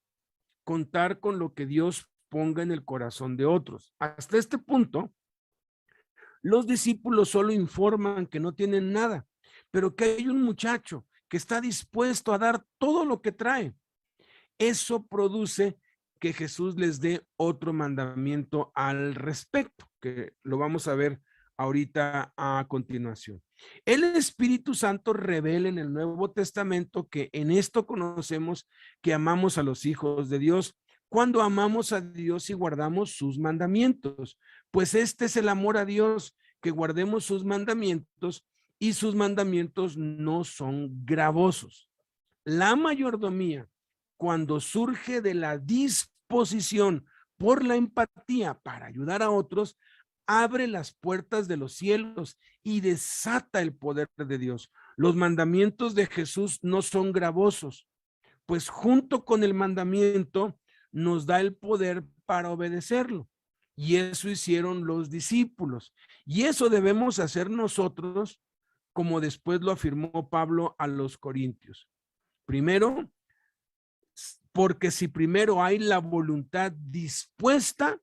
S1: contar con lo que Dios ponga en el corazón de otros. Hasta este punto, los discípulos solo informan que no tienen nada, pero que hay un muchacho que está dispuesto a dar todo lo que trae. Eso produce que Jesús les dé otro mandamiento al respecto, que lo vamos a ver ahorita a continuación. El Espíritu Santo revela en el Nuevo Testamento que en esto conocemos que amamos a los hijos de Dios, cuando amamos a Dios y guardamos sus mandamientos, pues este es el amor a Dios, que guardemos sus mandamientos, y sus mandamientos no son gravosos. La mayordomía, cuando surge de la disposición por la empatía para ayudar a otros, abre las puertas de los cielos y desata el poder de Dios. Los mandamientos de Jesús no son gravosos, pues junto con el mandamiento nos da el poder para obedecerlo. Y eso hicieron los discípulos. Y eso debemos hacer nosotros, como después lo afirmó Pablo a los Corintios. Primero, porque si primero hay la voluntad dispuesta,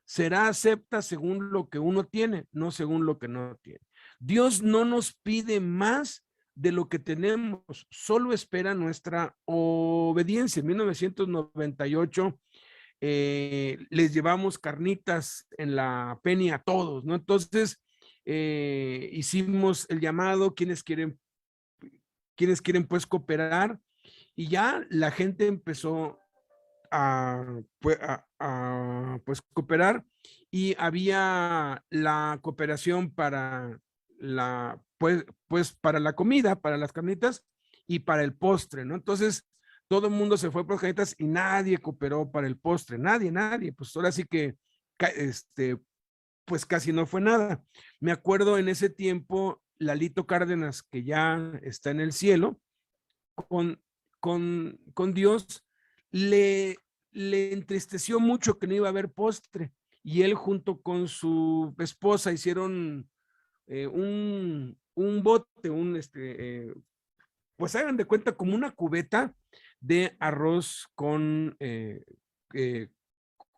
S1: será acepta según lo que uno tiene, no según lo que no tiene. Dios no nos pide más de lo que tenemos, solo espera nuestra obediencia. En 1998 les llevamos carnitas en la Penny a todos, ¿no? Entonces hicimos el llamado, quienes quieren pues cooperar, y ya la gente empezó pues cooperar, y había la cooperación para pues para la comida, para las carnitas y para el postre, ¿no? Entonces todo el mundo se fue por carnitas y nadie cooperó para el postre, nadie, pues ahora sí que pues casi no fue nada. Me acuerdo en ese tiempo, Lalito Cárdenas, que ya está en el cielo, con, con Dios, le entristeció mucho que no iba a haber postre, y él junto con su esposa hicieron un bote, pues hagan de cuenta como una cubeta de arroz con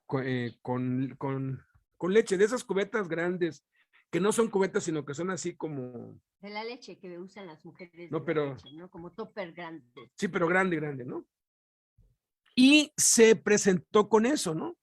S1: con leche, de esas cubetas grandes, que no son cubetas, sino que son así como...
S2: De la leche que usan las mujeres.
S1: No, pero...
S2: Leche, ¿no? Como topper grande.
S1: Sí, pero grande, grande, ¿no? Y se presentó con eso, ¿no?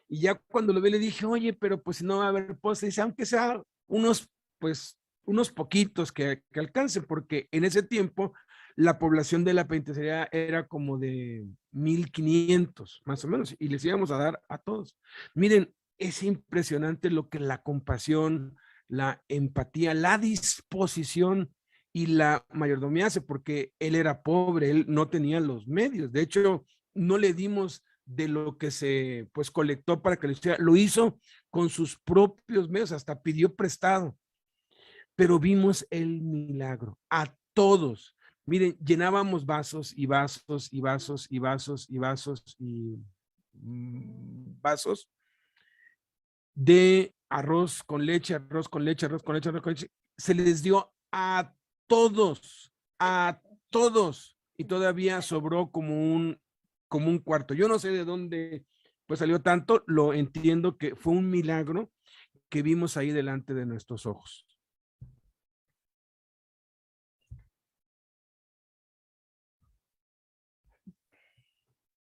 S1: Y ya cuando lo vi le dije, oye, pero pues si no va a haber postre, dice, aunque sea unos, pues, unos poquitos que alcancen, porque en ese tiempo la población de la penitenciaría era como de 1,500, más o menos, y les íbamos a dar a todos. Miren, es impresionante lo que la compasión, la empatía, la disposición y la mayordomía hace, porque él era pobre, él no tenía los medios. De hecho, no le dimos de lo que se pues colectó para que lo hiciera, lo hizo con sus propios medios, hasta pidió prestado, pero vimos el milagro a todos. Miren, llenábamos vasos y vasos y vasos y vasos y vasos y vasos de arroz con leche, arroz con leche, arroz con leche, arroz con leche. Se les dio a todos, a todos. Y todavía sobró como un cuarto. Yo no sé de dónde pues salió tanto, lo entiendo que fue un milagro que vimos ahí delante de nuestros ojos.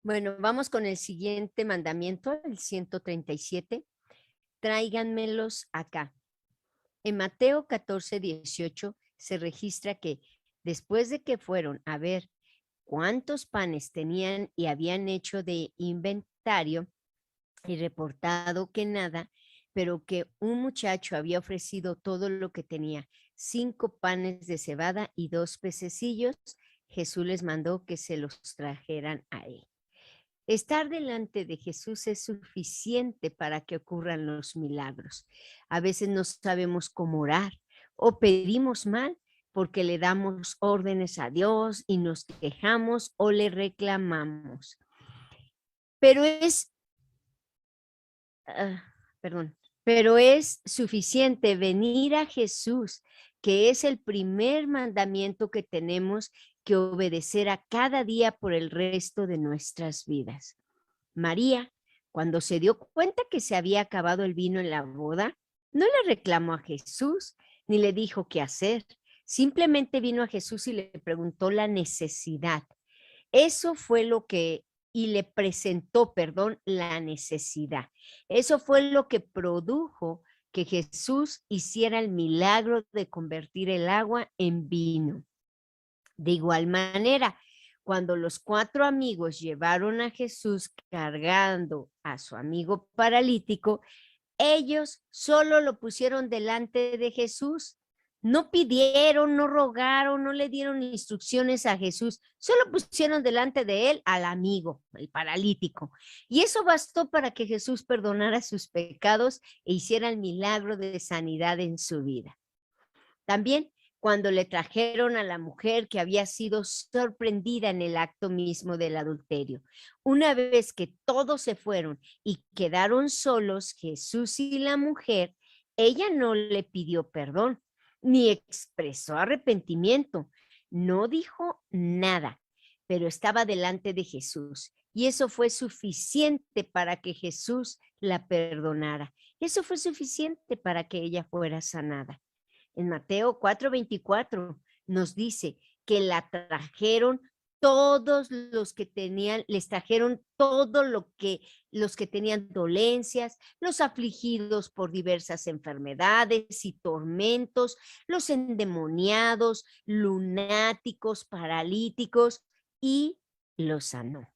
S2: Bueno, vamos con el siguiente mandamiento, el 137. Tráiganmelos acá. En Mateo 14:18 se registra que después de que fueron a ver cuántos panes tenían y habían hecho de inventario y reportado que nada, pero que un muchacho había ofrecido todo lo que tenía, 5 panes de cebada y 2 pececillos, Jesús les mandó que se los trajeran a él. Estar delante de Jesús es suficiente para que ocurran los milagros. A veces no sabemos cómo orar o pedimos mal porque le damos órdenes a Dios y nos quejamos o le reclamamos. Pero pero es suficiente venir a Jesús, que es el primer mandamiento que tenemos que obedecer a cada día por el resto de nuestras vidas. María, cuando se dio cuenta que se había acabado el vino en la boda, no le reclamó a Jesús ni le dijo qué hacer. Simplemente vino a Jesús y le preguntó la necesidad. Eso fue lo que, y le presentó, perdón, la necesidad. Eso fue lo que produjo que Jesús hiciera el milagro de convertir el agua en vino. De igual manera, cuando los 4 amigos llevaron a Jesús cargando a su amigo paralítico, ellos solo lo pusieron delante de Jesús. No pidieron, no rogaron, no le dieron instrucciones a Jesús, solo pusieron delante de él al amigo, el paralítico. Y eso bastó para que Jesús perdonara sus pecados e hiciera el milagro de sanidad en su vida. También cuando le trajeron a la mujer que había sido sorprendida en el acto mismo del adulterio. Una vez que todos se fueron y quedaron solos Jesús y la mujer, ella no le pidió perdón, ni expresó arrepentimiento, no dijo nada, pero estaba delante de Jesús. Y eso fue suficiente para que Jesús la perdonara. Eso fue suficiente para que ella fuera sanada. En Mateo 4:24 nos dice que la trajeron todos los que tenían, les trajeron todo lo que los que tenían dolencias, los afligidos por diversas enfermedades y tormentos, los endemoniados, lunáticos, paralíticos, y los sanó.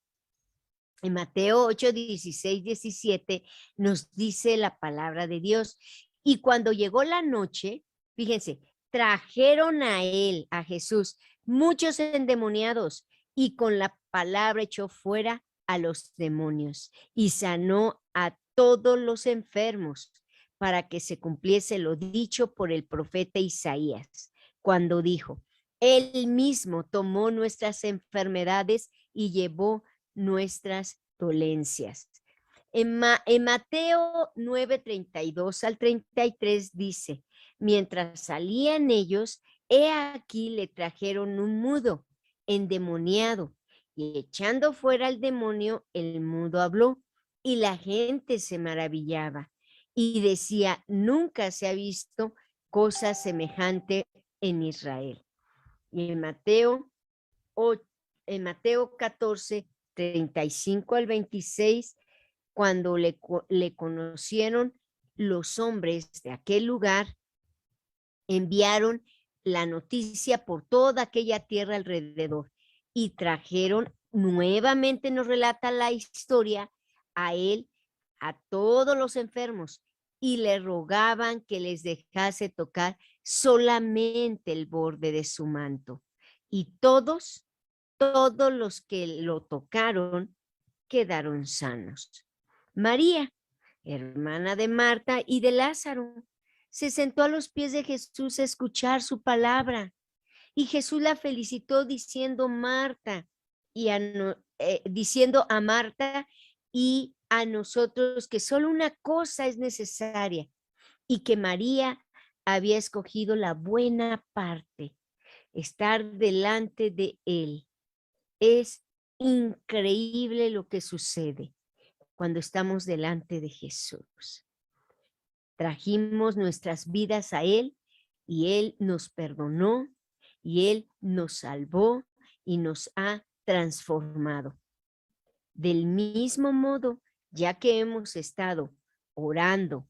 S2: En Mateo 8:16-17 nos dice la palabra de Dios. Y cuando llegó la noche, fíjense, trajeron a él, a Jesús, muchos endemoniados, y con la palabra echó fuera a los demonios y sanó a todos los enfermos, para que se cumpliese lo dicho por el profeta Isaías, cuando dijo: Él mismo tomó nuestras enfermedades y llevó nuestras dolencias. En Mateo 9:32-33 dice: mientras salían ellos, he aquí le trajeron un mudo, endemoniado, y echando fuera al demonio, el mudo habló, y la gente se maravillaba y decía, nunca se ha visto cosa semejante en Israel. Y en Mateo 14, 35 al 26, cuando le conocieron los hombres de aquel lugar, enviaron la noticia por toda aquella tierra alrededor y trajeron, nuevamente nos relata la historia, a él, a todos los enfermos, y le rogaban que les dejase tocar solamente el borde de su manto. Y todos los que lo tocaron quedaron sanos. María, hermana de Marta y de Lázaro, se sentó a los pies de Jesús a escuchar su palabra. Y Jesús la felicitó diciendo diciendo a Marta y a nosotros que solo una cosa es necesaria y que María había escogido la buena parte, estar delante de él. Es increíble lo que sucede cuando estamos delante de Jesús. Trajimos nuestras vidas a él y él nos perdonó y él nos salvó y nos ha transformado. Del mismo modo, ya que hemos estado orando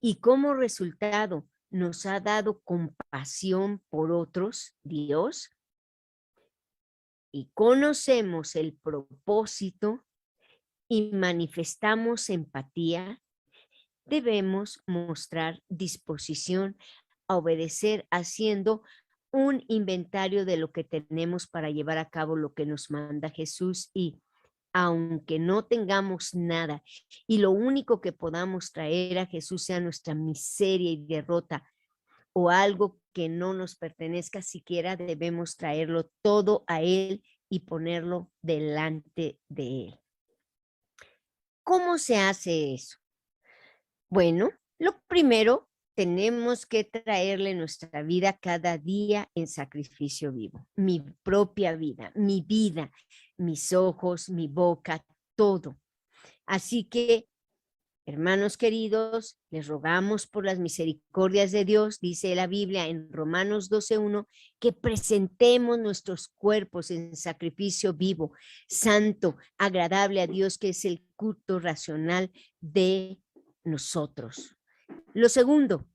S2: y como resultado nos ha dado compasión por otros, Dios, y conocemos el propósito y manifestamos empatía, debemos mostrar disposición a obedecer haciendo un inventario de lo que tenemos para llevar a cabo lo que nos manda Jesús, y aunque no tengamos nada y lo único que podamos traer a Jesús sea nuestra miseria y derrota o algo que no nos pertenezca siquiera, debemos traerlo todo a él y ponerlo delante de él. ¿Cómo se hace eso? Bueno, lo primero, tenemos que traerle nuestra vida cada día en sacrificio vivo. Mi propia vida, mis ojos, mi boca, todo. Así que, hermanos queridos, les rogamos por las misericordias de Dios, dice la Biblia en Romanos 12:1, que presentemos nuestros cuerpos en sacrificio vivo, santo, agradable a Dios, que es el culto racional de nosotros. Lo segundo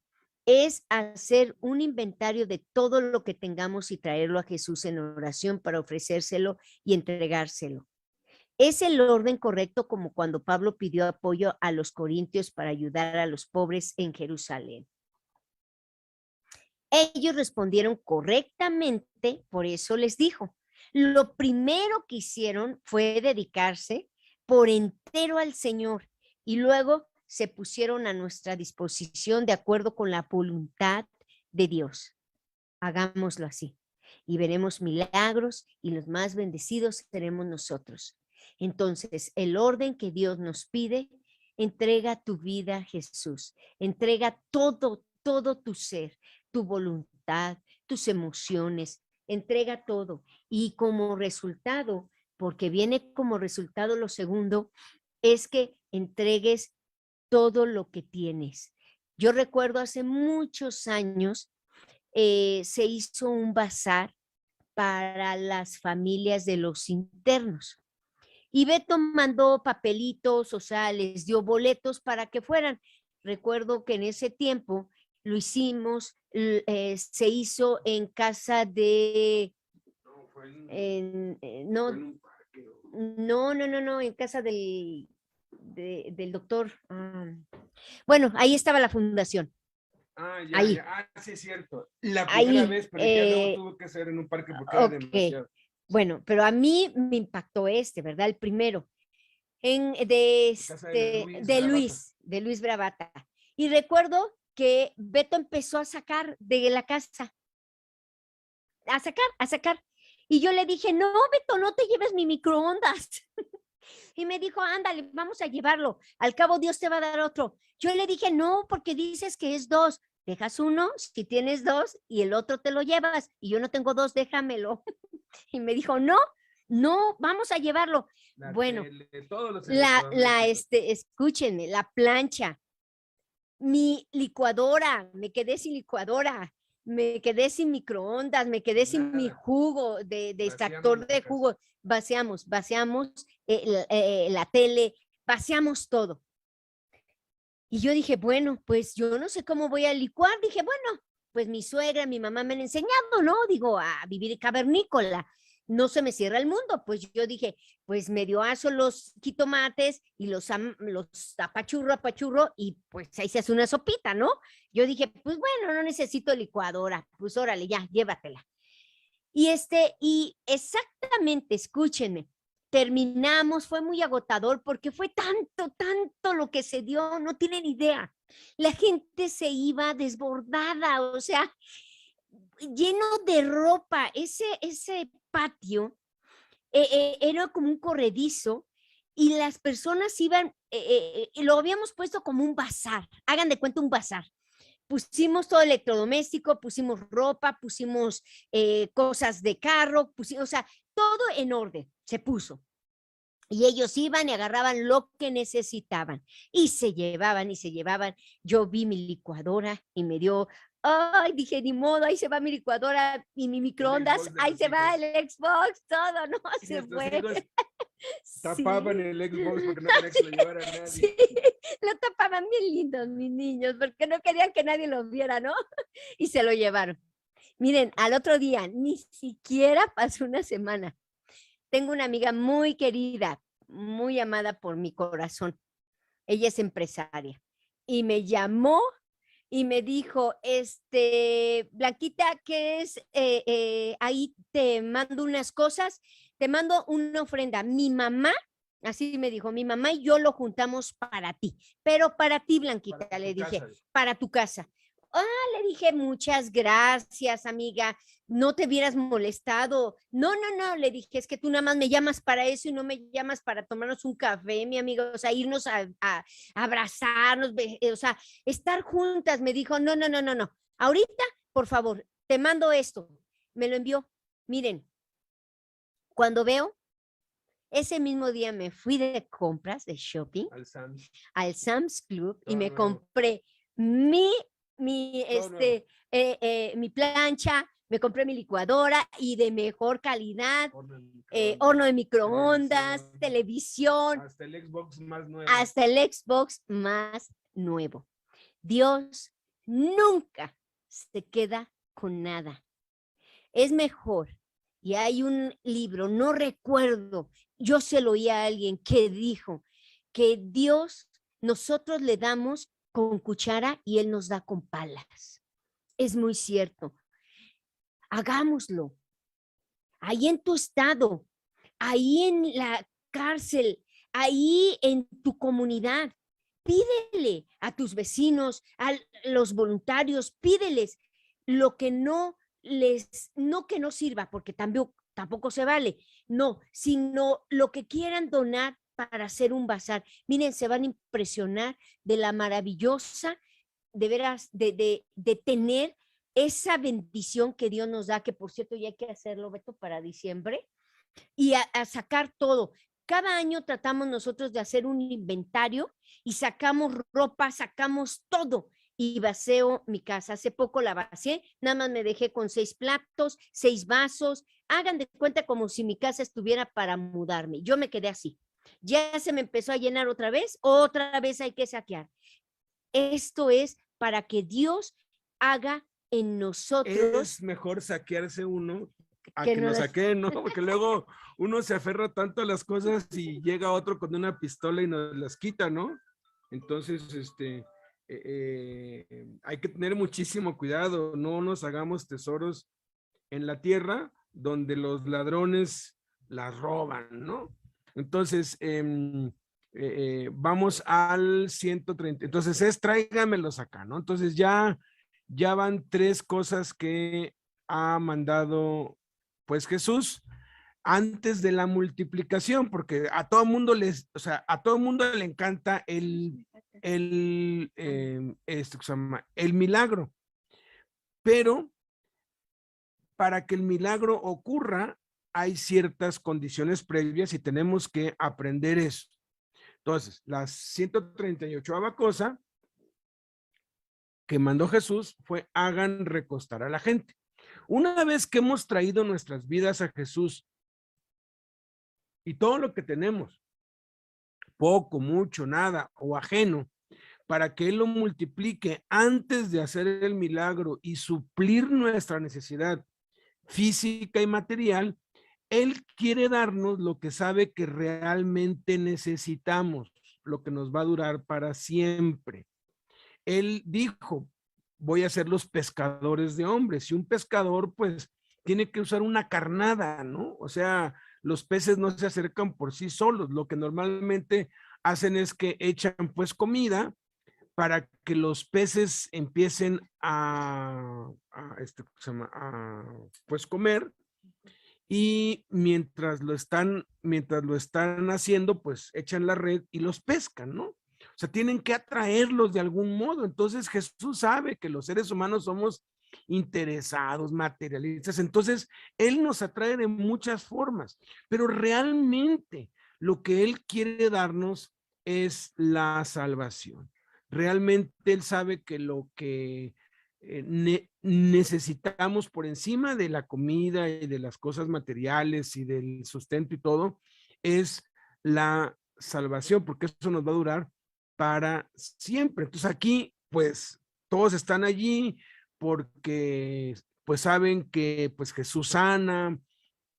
S2: es hacer un inventario de todo lo que tengamos y traerlo a Jesús en oración para ofrecérselo y entregárselo. Es el orden correcto, como cuando Pablo pidió apoyo a los corintios para ayudar a los pobres en Jerusalén. Ellos respondieron correctamente, por eso les dijo. Lo primero que hicieron fue dedicarse por entero al Señor y luego se pusieron a nuestra disposición de acuerdo con la voluntad de Dios. Hagámoslo así y veremos milagros, y los más bendecidos seremos nosotros. Entonces, el orden que Dios nos pide: entrega tu vida a Jesús, entrega todo tu ser, tu voluntad, tus emociones, entrega todo. Y como resultado, porque viene como resultado lo segundo, es que entregues todo lo que tienes. Yo recuerdo hace muchos años se hizo un bazar para las familias de los internos. Y Beto mandó papelitos, o sea, les dio boletos para que fueran. Recuerdo que en ese tiempo lo hicimos, se hizo en casa de... No, en casa del doctor. Bueno, ahí estaba la fundación.
S1: Ahí. Sí, es cierto. La primera vez, pero ya luego tuvo que ser en un parque porque era demasiado.
S2: Bueno, pero a mí me impactó ¿verdad? El primero, de Luis Bravata. Y recuerdo que Beto empezó a sacar de la casa, a sacar. Y yo le dije, no, Beto, no te lleves mi microondas. Y me dijo, ándale, vamos a llevarlo. Al cabo Dios te va a dar otro. Yo le dije, no, porque dices que es 2. Dejas uno, si tienes 2, y el otro te lo llevas. Y yo no tengo 2, déjamelo. Y me dijo, no, No, vamos a llevarlo.
S1: La
S2: Bueno,
S1: tele, todos los
S2: escúchenme, la plancha, mi licuadora, me quedé sin licuadora, me quedé sin microondas, me quedé sin mi
S1: Nada.
S2: jugo de
S1: Vaciamos
S2: extractor
S1: la
S2: de
S1: casa.
S2: jugo. Vaciamos la tele, vaciamos todo. Y yo dije, bueno, pues yo no sé cómo voy a licuar. Dije, bueno, pues mi suegra, mi mamá me han enseñado, ¿no? Digo, a vivir cavernícola. No se me cierra el mundo. Pues yo dije, pues medio aso los jitomates y los apachurro, y pues ahí se hace una sopita, ¿no? Yo dije, pues bueno, no necesito licuadora. Pues órale, ya, llévatela. Y exactamente, escúchenme, terminamos, fue muy agotador porque fue tanto lo que se dio, no tienen idea. La gente se iba desbordada, o sea, lleno de ropa. Ese patio era como un corredizo y las personas iban, lo habíamos puesto como un bazar, hagan de cuenta un bazar. Pusimos todo electrodoméstico, pusimos ropa, pusimos cosas de carro, o sea, todo en orden se puso. Y ellos iban y agarraban lo que necesitaban y se llevaban y se llevaban. Yo vi mi licuadora y me dio, ay, dije, ni modo, ahí se va mi licuadora y mi microondas, ahí se va el Xbox, todo, no, se fue.
S1: Tapaban
S2: Sí.
S1: el Xbox porque no querían que lo llevara nadie.
S2: Sí, lo tapaban bien lindos mis niños porque no querían que nadie lo viera, ¿no? Y se lo llevaron. Miren, al otro día, ni siquiera pasó una semana. Tengo una amiga muy querida, muy amada por mi corazón. Ella es empresaria y me llamó y me dijo, Blanquita, ¿qué es? Ahí te mando unas cosas, te mando una ofrenda. Mi mamá, así me dijo, mi mamá y yo lo juntamos para ti, pero para ti, Blanquita,
S1: Para
S2: le
S1: tu
S2: dije,
S1: casa.
S2: para tu casa. Ah, le dije, muchas gracias, amiga, no te hubieras molestado. No, le dije, es que tú nada más me llamas para eso y no me llamas para tomarnos un café, mi amigo, o sea, irnos a abrazarnos, o sea, estar juntas. Me dijo, no. Ahorita, por favor, te mando esto. Me lo envió. Miren, cuando veo, ese mismo día me fui de compras, de shopping, al Sam's Club y me compré mi plancha, me compré mi licuadora y de mejor calidad, horno de microondas, televisión,
S1: hasta el Xbox más nuevo.
S2: hasta el Xbox más nuevo. Dios nunca se queda con nada. Es mejor. Y hay un libro, no recuerdo, yo se lo oí a alguien que dijo que Dios, nosotros le damos con cuchara y Él nos da con palas. Es muy cierto. Hagámoslo. Ahí en tu estado, ahí en la cárcel, ahí en tu comunidad. Pídele a tus vecinos, a los voluntarios, pídeles lo que no que no sirva, porque tampoco se vale, no, sino lo que quieran donar para hacer un bazar. Miren, se van a impresionar de la maravillosa, de veras, de tener esa bendición que Dios nos da, que por cierto ya hay que hacerlo, Beto, para diciembre, y a sacar todo. Cada año tratamos nosotros de hacer un inventario y sacamos ropa, sacamos todo y vacío mi casa. Hace poco la vacié, nada más me dejé con 6 platos, 6 vasos. Hagan de cuenta como si mi casa estuviera para mudarme. Yo me quedé así. Ya se me empezó a llenar otra vez hay que saquear. Esto es para que Dios haga en nosotros.
S1: Es mejor saquearse uno a que nos saqueen, ¿no? Porque luego uno se aferra tanto a las cosas y llega otro con una pistola y nos las quita, ¿no? Entonces, hay que tener muchísimo cuidado, no nos hagamos tesoros en la tierra donde los ladrones las roban, ¿no? Entonces, vamos al 130. Entonces tráigamelos acá, ¿no? Entonces ya van 3 cosas que ha mandado pues Jesús antes de la multiplicación, porque a todo mundo a todo mundo le encanta el milagro, pero para que el milagro ocurra hay ciertas condiciones previas y tenemos que aprender eso. Entonces, la 138ª cosa que mandó Jesús fue: hagan recostar a la gente. Una vez que hemos traído nuestras vidas a Jesús y todo lo que tenemos, poco, mucho, nada o ajeno, para que Él lo multiplique antes de hacer el milagro y suplir nuestra necesidad física y material, Él quiere darnos lo que sabe que realmente necesitamos, lo que nos va a durar para siempre. Él dijo: voy a ser los pescadores de hombres. Y un pescador, pues, tiene que usar una carnada, ¿no? O sea, los peces no se acercan por sí solos. Lo que normalmente hacen es que echan, pues, comida para que los peces empiecen pues, comer. Y mientras lo están haciendo, pues echan la red y los pescan, ¿no? O sea, tienen que atraerlos de algún modo. Entonces Jesús sabe que los seres humanos somos interesados, materialistas. Entonces Él nos atrae de muchas formas, pero realmente lo que Él quiere darnos es la salvación. Realmente Él sabe que lo que necesitamos por encima de la comida y de las cosas materiales y del sustento y todo, es la salvación, porque eso nos va a durar para siempre. Entonces aquí, pues, todos están allí porque, pues, saben que, pues, Jesús sana,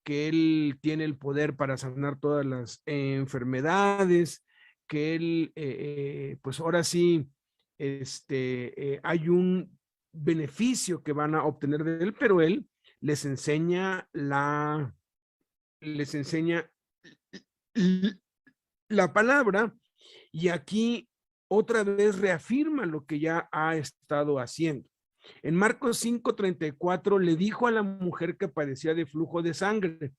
S1: que Él tiene el poder para sanar todas las enfermedades, que Él, pues, ahora sí, hay un beneficio que van a obtener de Él, pero Él les enseña les enseña la palabra, y aquí otra vez reafirma lo que ya ha estado haciendo. En Marcos 5:34 le dijo a la mujer que padecía de flujo de sangre,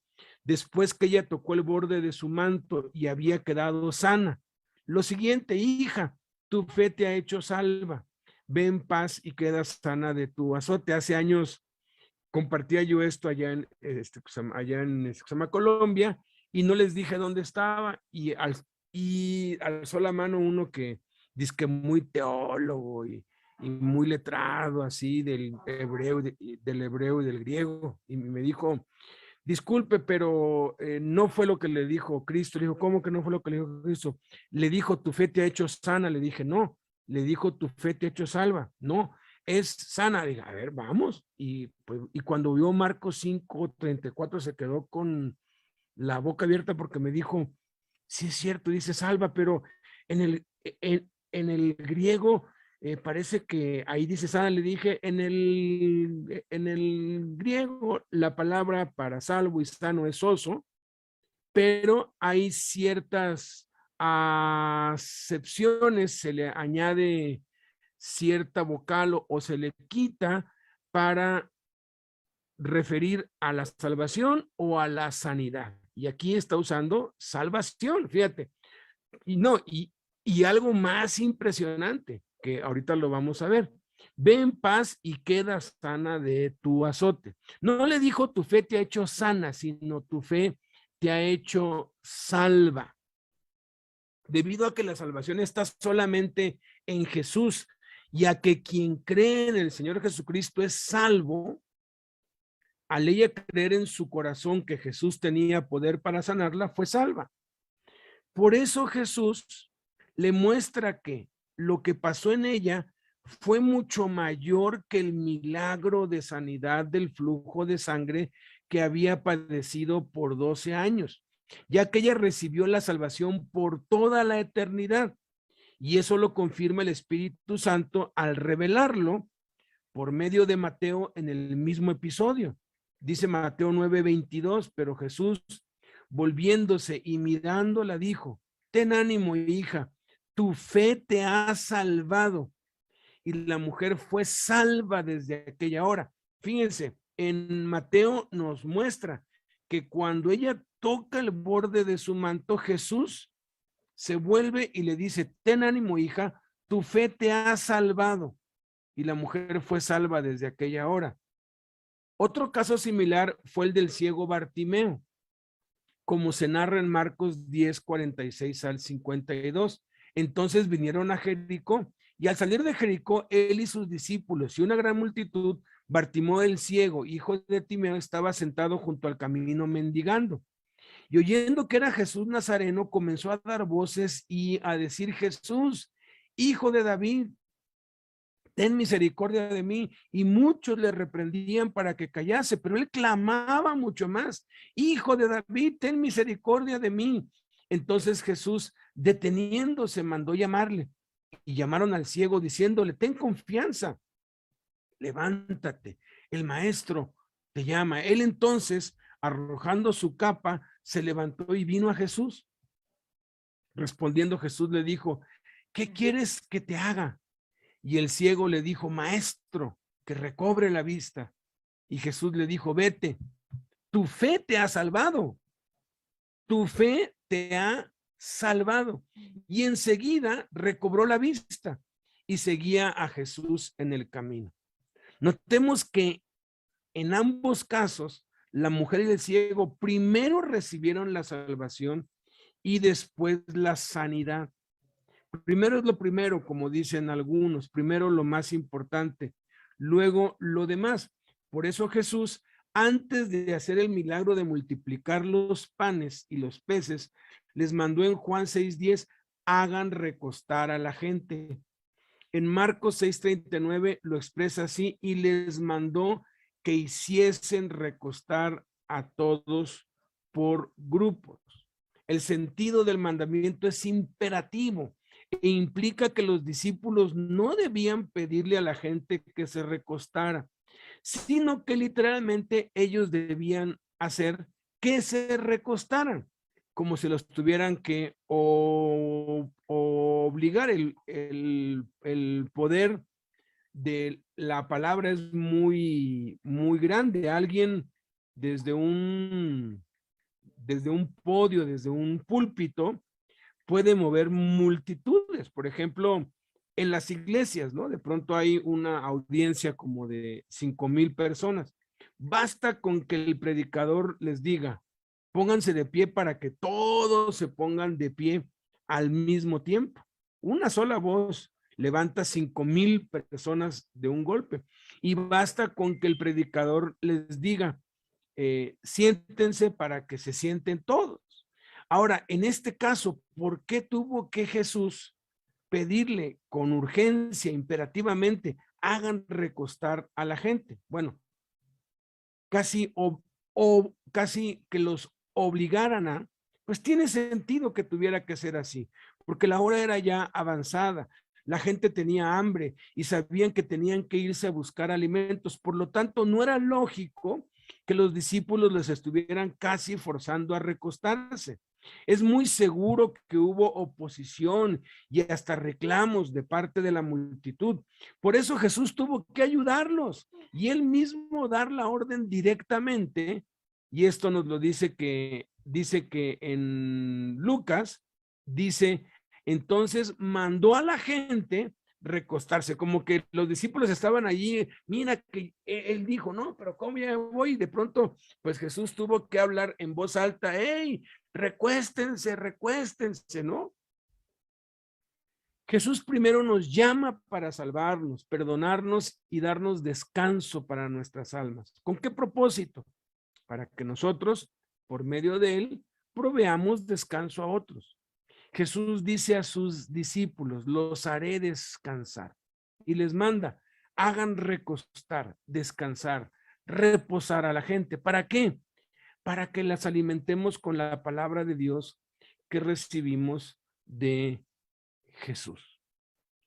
S1: después que ella tocó el borde de su manto y había quedado sana: lo siguiente: hija, tu fe te ha hecho salva, ve en paz y queda sana de tu azote. Hace años compartía yo esto allá en, Colombia, y no les dije dónde estaba, y alzó la mano uno que dice que muy teólogo y muy letrado así del hebreo y del griego, y me dijo: disculpe, pero no fue lo que le dijo Cristo. Le dijo: ¿cómo que no fue lo que le dijo Cristo? Le dijo: tu fe te ha hecho sana. Le dije: no. Le dijo: tu fe te ha hecho salva. No, es sana. Dije: a ver, vamos. Y, pues, y cuando vio Marcos 5:34 se quedó con la boca abierta, porque me dijo: sí es cierto, dice salva, pero en el griego parece que ahí dice sana. Le dije: en el griego la palabra para salvo y sano es oso, pero hay ciertas acepciones, se le añade cierta vocal o se le quita para referir a la salvación o a la sanidad. Y aquí está usando salvación, fíjate. Y no, y algo más impresionante, que ahorita lo vamos a ver: ve en paz y queda sana de tu azote. No le dijo: tu fe te ha hecho sana, sino tu fe te ha hecho salva. Debido a que la salvación está solamente en Jesús y a que quien cree en el Señor Jesucristo es salvo, al ella creer en su corazón que Jesús tenía poder para sanarla, fue salva. Por eso Jesús le muestra que lo que pasó en ella fue mucho mayor que el milagro de sanidad del flujo de sangre que había padecido por 12 años, ya que ella recibió la salvación por toda la eternidad. Y eso lo confirma el Espíritu Santo al revelarlo por medio de Mateo en el mismo episodio. Dice Mateo 9:22: pero Jesús, volviéndose y mirándola, dijo: ten ánimo, hija, tu fe te ha salvado. Y la mujer fue salva desde aquella hora. Fíjense, en Mateo nos muestra que cuando ella toca el borde de su manto, Jesús se vuelve y le dice: ten ánimo, hija, tu fe te ha salvado. Y la mujer fue salva desde aquella hora. Otro caso similar fue el del ciego Bartimeo, como se narra en Marcos 10, 46 al 52. Entonces vinieron a Jericó, y al salir de Jericó, él y sus discípulos y una gran multitud, Bartimeo el ciego, hijo de Timeo, estaba sentado junto al camino mendigando. Y oyendo que era Jesús Nazareno, comenzó a dar voces y a decir: Jesús, hijo de David, ten misericordia de mí. Y muchos le reprendían para que callase, pero él clamaba mucho más: Hijo de David, ten misericordia de mí. Entonces Jesús, deteniéndose, mandó llamarle, y llamaron al ciego diciéndole: ten confianza, levántate, el maestro te llama. Él entonces, arrojando su capa, se levantó y vino a Jesús. Respondiendo Jesús le dijo: ¿qué quieres que te haga? Y el ciego le dijo: maestro, que recobre la vista. Y Jesús le dijo: vete, tu fe te ha salvado. Tu fe te ha salvado. Y enseguida recobró la vista y seguía a Jesús en el camino. Notemos que en ambos casos, la mujer y el ciego primero recibieron la salvación y después la sanidad. Primero es lo primero, como dicen algunos, primero lo más importante, luego lo demás. Por eso Jesús, antes de hacer el milagro de multiplicar los panes y los peces, les mandó en Juan 6:10, hagan recostar a la gente. En Marcos 6:39 lo expresa así: y les mandó que hiciesen recostar a todos por grupos. El sentido del mandamiento es imperativo e implica que los discípulos no debían pedirle a la gente que se recostara, sino que literalmente ellos debían hacer que se recostaran, como si los tuvieran que obligar. El poder de la palabra es muy, muy grande. Alguien desde un podio, desde un púlpito, puede mover multitudes. Por ejemplo, en las iglesias, ¿no? De pronto hay una audiencia como de 5,000 personas. Basta con que el predicador les diga: pónganse de pie, para que todos se pongan de pie al mismo tiempo. Una sola voz levanta 5,000 personas de un golpe. Y basta con que el predicador les diga: siéntense, para que se sienten todos. Ahora, en este caso, ¿por qué tuvo que Jesús pedirle con urgencia, imperativamente, hagan recostar a la gente? Bueno, casi casi que los obligaran a, pues tiene sentido que tuviera que ser así, porque la hora era ya avanzada, la gente tenía hambre y sabían que tenían que irse a buscar alimentos. Por lo tanto, no era lógico que los discípulos les estuvieran casi forzando a recostarse. Es muy seguro que hubo oposición y hasta reclamos de parte de la multitud. Por eso Jesús tuvo que ayudarlos y él mismo dar la orden directamente. Y esto nos lo dice que en Lucas, dice: entonces mandó a la gente recostarse, como que los discípulos estaban allí. Mira que él dijo: no, pero ¿cómo ya voy? De pronto, pues Jesús tuvo que hablar en voz alta: hey, recuéstense, recuéstense, ¿no? Jesús primero nos llama para salvarnos, perdonarnos y darnos descanso para nuestras almas. ¿Con qué propósito? Para que nosotros, por medio de él, proveamos descanso a otros. Jesús dice a sus discípulos: los haré descansar. Y les manda: hagan recostar, descansar, reposar a la gente. ¿Para qué? Para que las alimentemos con la palabra de Dios que recibimos de Jesús.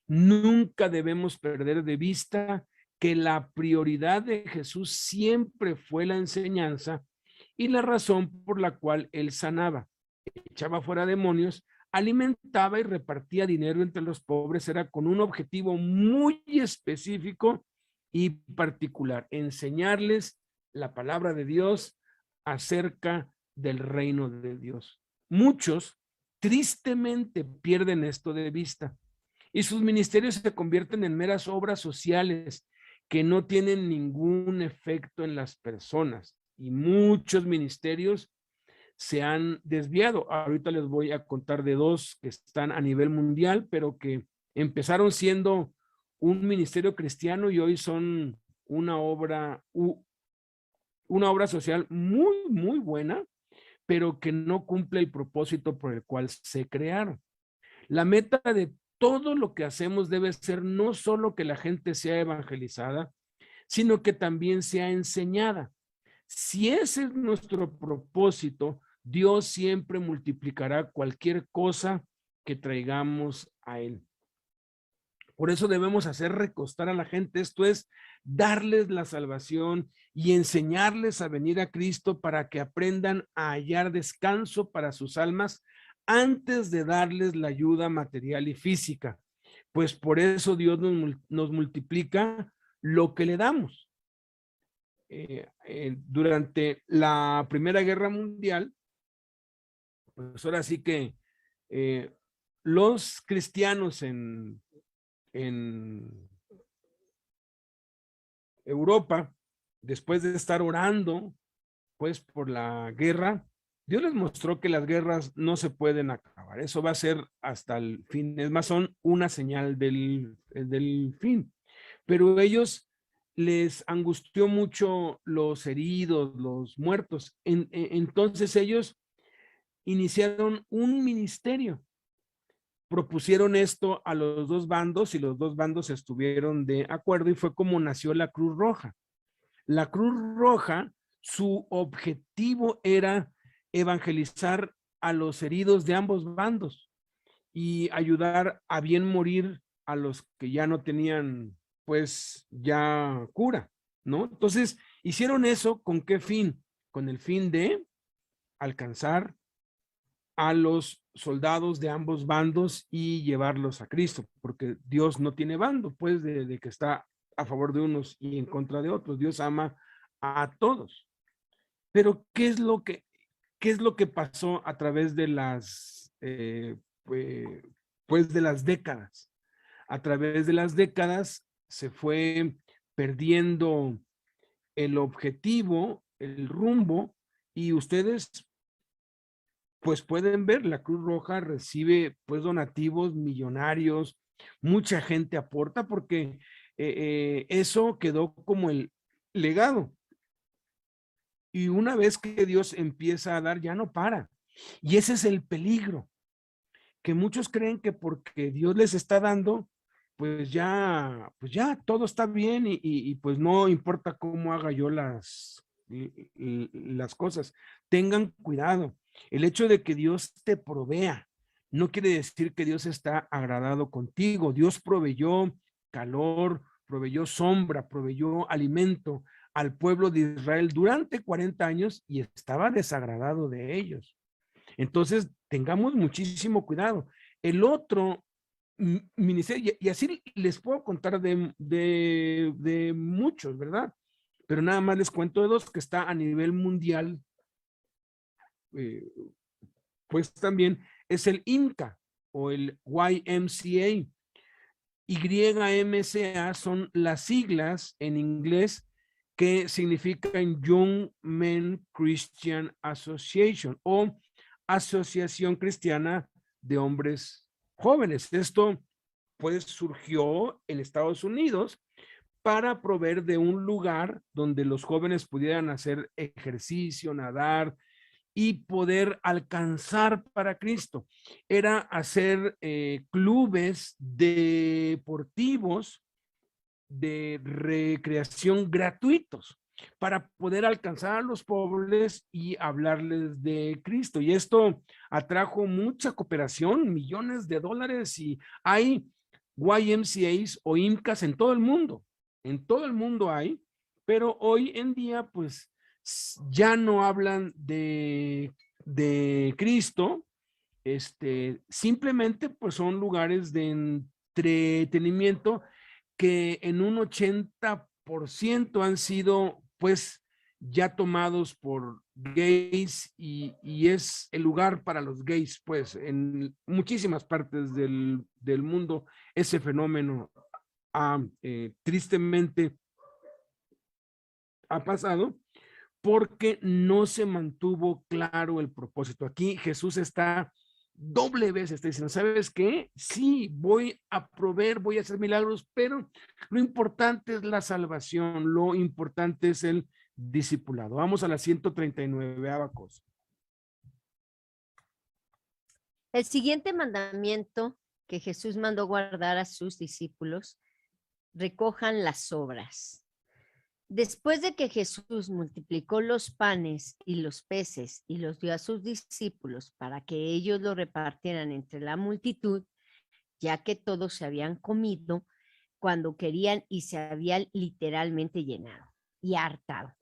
S1: Nunca debemos perder de vista que la prioridad de Jesús siempre fue la enseñanza y la razón por la cual él sanaba, echaba fuera demonios, alimentaba y repartía dinero entre los pobres. Era con un objetivo muy específico y particular: enseñarles la palabra de Dios acerca del reino de Dios. Muchos tristemente pierden esto de vista y sus ministerios se convierten en meras obras sociales que no tienen ningún efecto en las personas y muchos ministerios se han desviado. Ahorita les voy a contar de dos que están a nivel mundial, pero que empezaron siendo un ministerio cristiano y hoy son una obra social muy, muy buena, pero que no cumple el propósito por el cual se crearon. La meta de todo lo que hacemos debe ser no solo que la gente sea evangelizada, sino que también sea enseñada. Si ese es nuestro propósito, Dios siempre multiplicará cualquier cosa que traigamos a Él. Por eso debemos hacer recostar a la gente, esto es, darles la salvación y enseñarles a venir a Cristo para que aprendan a hallar descanso para sus almas antes de darles la ayuda material y física. Pues por eso Dios nos multiplica lo que le damos. Durante la Primera Guerra Mundial, pues ahora sí que los cristianos en Europa, después de estar orando, pues por la guerra, Dios les mostró que las guerras no se pueden acabar. Eso va a ser hasta el fin. Es más, son una señal del fin. Pero ellos les angustió mucho los heridos, los muertos. Entonces ellos iniciaron un ministerio. Propusieron esto a los dos bandos y los dos bandos estuvieron de acuerdo y fue como nació la Cruz Roja. La Cruz Roja, su objetivo era evangelizar a los heridos de ambos bandos y ayudar a bien morir a los que ya no tenían, pues, ya cura, ¿no? Entonces, hicieron eso, ¿con qué fin? Con el fin de alcanzar a los soldados de ambos bandos y llevarlos a Cristo, porque Dios no tiene bando, pues, de que está a favor de unos y en contra de otros. Dios ama a todos. Pero ¿qué es lo que pasó a través de las, pues de las décadas? A través de las décadas se fue perdiendo el objetivo, el rumbo, y ustedes pues pueden ver, la Cruz Roja recibe pues donativos millonarios, mucha gente aporta porque eso quedó como el legado. Y una vez que Dios empieza a dar, ya no para. Y ese es el peligro, que muchos creen que porque Dios les está dando, pues ya todo está bien y pues no importa cómo haga yo las cosas. Tengan cuidado. El hecho de que Dios te provea no quiere decir que Dios está agradado contigo. Dios proveyó calor, proveyó sombra, proveyó alimento al pueblo de Israel durante 40 años y estaba desagradado de ellos. Entonces, tengamos muchísimo cuidado. El otro ministerio, y así les puedo contar de muchos, ¿verdad? Pero nada más les cuento de dos que está a nivel mundial, pues también es el IMCA o el YMCA. YMCA son las siglas en inglés que significan Young Men Christian Association o Asociación Cristiana de Hombres Jóvenes. Esto pues surgió en Estados Unidos para proveer de un lugar donde los jóvenes pudieran hacer ejercicio, nadar y poder alcanzar para Cristo. Era hacer clubes deportivos de recreación gratuitos para poder alcanzar a los pobres y hablarles de Cristo. Y esto atrajo mucha cooperación, millones de dólares, y hay YMCAs o IMCAs en todo el mundo hay, pero hoy en día pues ya no hablan de Cristo, simplemente pues son lugares de entretenimiento que en un 80% han sido pues ya tomados por gays y es el lugar para los gays, pues en muchísimas partes del mundo ese fenómeno ha tristemente ha pasado porque no se mantuvo claro el propósito. Aquí Jesús está doble vez, está diciendo, ¿sabes qué? Sí, voy a proveer, voy a hacer milagros, pero lo importante es la salvación, lo importante es el discipulado. Vamos a la 139ª cosa.
S2: El siguiente mandamiento que Jesús mandó guardar a sus discípulos: recojan las sobras. Después de que Jesús multiplicó los panes y los peces y los dio a sus discípulos para que ellos lo repartieran entre la multitud, ya que todos se habían comido cuando querían y se habían literalmente llenado y hartado,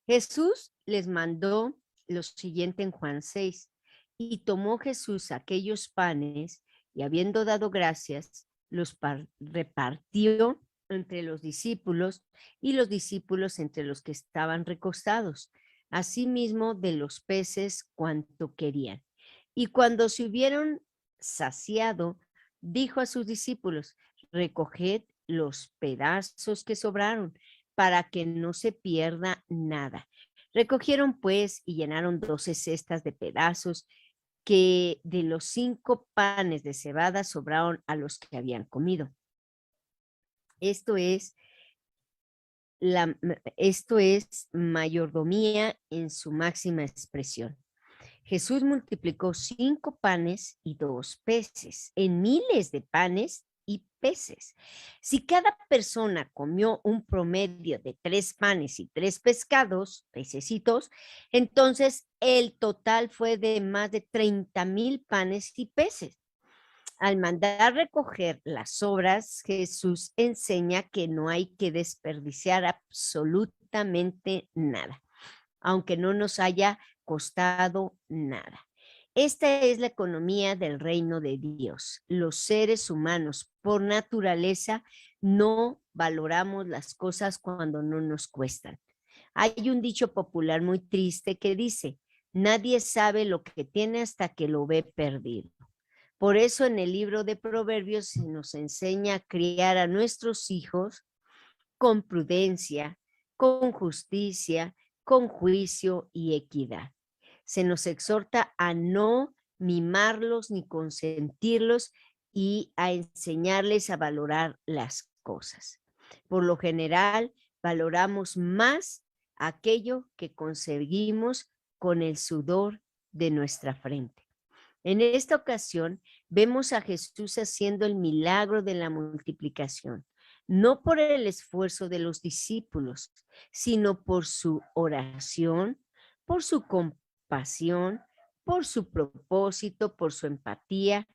S2: Jesús les mandó lo siguiente en Juan 6: y tomó Jesús aquellos panes y habiendo dado gracias, los repartió entre los discípulos y los discípulos entre los que estaban recostados, asimismo de los peces cuanto querían. Y cuando se hubieron saciado, dijo a sus discípulos: recoged los pedazos que sobraron, para que no se pierda nada. Recogieron pues y llenaron 12 cestas de pedazos que de los 5 panes de cebada sobraron a los que habían comido. Esto es mayordomía en su máxima expresión. Jesús multiplicó 5 panes y 2 peces en miles de panes y peces. Si cada persona comió un promedio de 3 panes y 3 pescados, pececitos, entonces el total fue de más de 30,000 panes y peces. Al mandar recoger las sobras, Jesús enseña que no hay que desperdiciar absolutamente nada, aunque no nos haya costado nada. Esta es la economía del reino de Dios. Los seres humanos, por naturaleza, no valoramos las cosas cuando no nos cuestan. Hay un dicho popular muy triste que dice: nadie sabe lo que tiene hasta que lo ve perdido. Por eso en el libro de Proverbios se nos enseña a criar a nuestros hijos con prudencia, con justicia, con juicio y equidad. Se nos exhorta a no mimarlos ni consentirlos y a enseñarles a valorar las cosas. Por lo general, valoramos más aquello que conseguimos con el sudor de nuestra frente. En esta ocasión, vemos a Jesús haciendo el milagro de la multiplicación, no por el esfuerzo de los discípulos, sino por su oración, por su compasión, por su propósito, por su empatía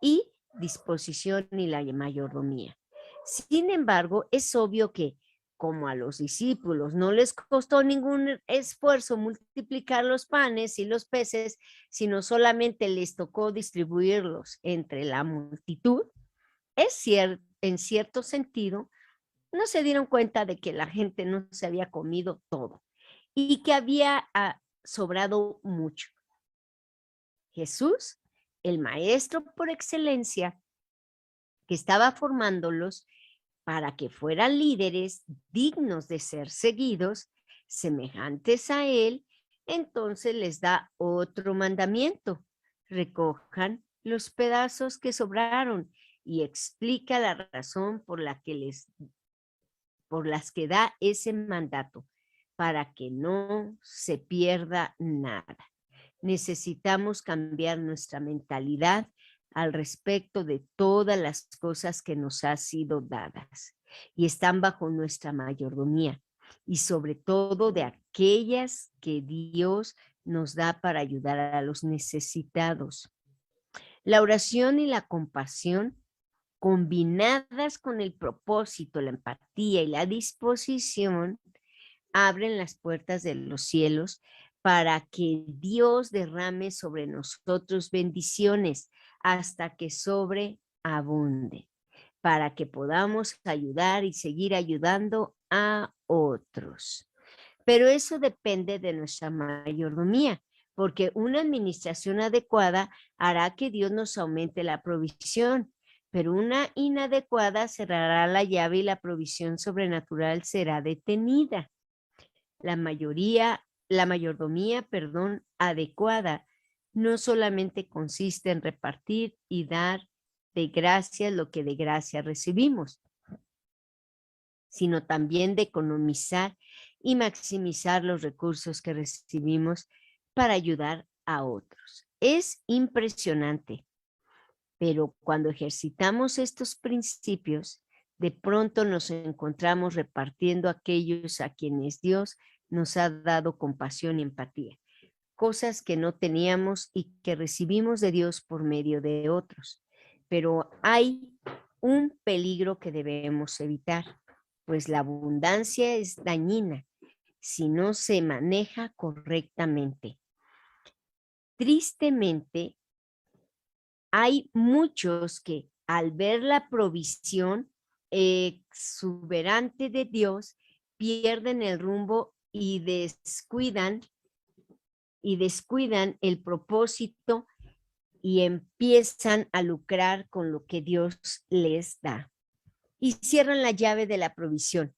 S2: y disposición y la mayordomía. Sin embargo, es obvio que, como a los discípulos no les costó ningún esfuerzo multiplicar los panes y los peces, sino solamente les tocó distribuirlos entre la multitud, es cierto, en cierto sentido, no se dieron cuenta de que la gente no se había comido todo y que había sobrado mucho. Jesús, el maestro por excelencia, que estaba formándolos para que fueran líderes dignos de ser seguidos, semejantes a él, entonces les da otro mandamiento: recojan los pedazos que sobraron, y explica la razón por las que da ese mandato, para que no se pierda nada. Necesitamos cambiar nuestra mentalidad al respecto de todas las cosas que nos han sido dadas y están bajo nuestra mayordomía, y sobre todo de aquellas que Dios nos da para ayudar a los necesitados. La oración y la compasión, combinadas con el propósito, la empatía y la disposición, abren las puertas de los cielos para que Dios derrame sobre nosotros bendiciones hasta que sobreabunde, para que podamos ayudar y seguir ayudando a otros. Pero eso depende de nuestra mayordomía, porque una administración adecuada hará que Dios nos aumente la provisión, pero una inadecuada cerrará la llave y la provisión sobrenatural será detenida. la mayordomía, perdón, adecuada no solamente consiste en repartir y dar de gracia lo que de gracia recibimos, sino también de economizar y maximizar los recursos que recibimos para ayudar a otros. Es impresionante, pero cuando ejercitamos estos principios, de pronto nos encontramos repartiendo a aquellos a quienes Dios nos ha dado compasión y empatía, cosas que no teníamos y que recibimos de Dios por medio de otros. Pero hay un peligro que debemos evitar, pues la abundancia es dañina si no se maneja correctamente. Tristemente, hay muchos que al ver la provisión exuberante de Dios, pierden el rumbo y descuidan el propósito y empiezan a lucrar con lo que Dios les da. Y cierran la llave de la provisión.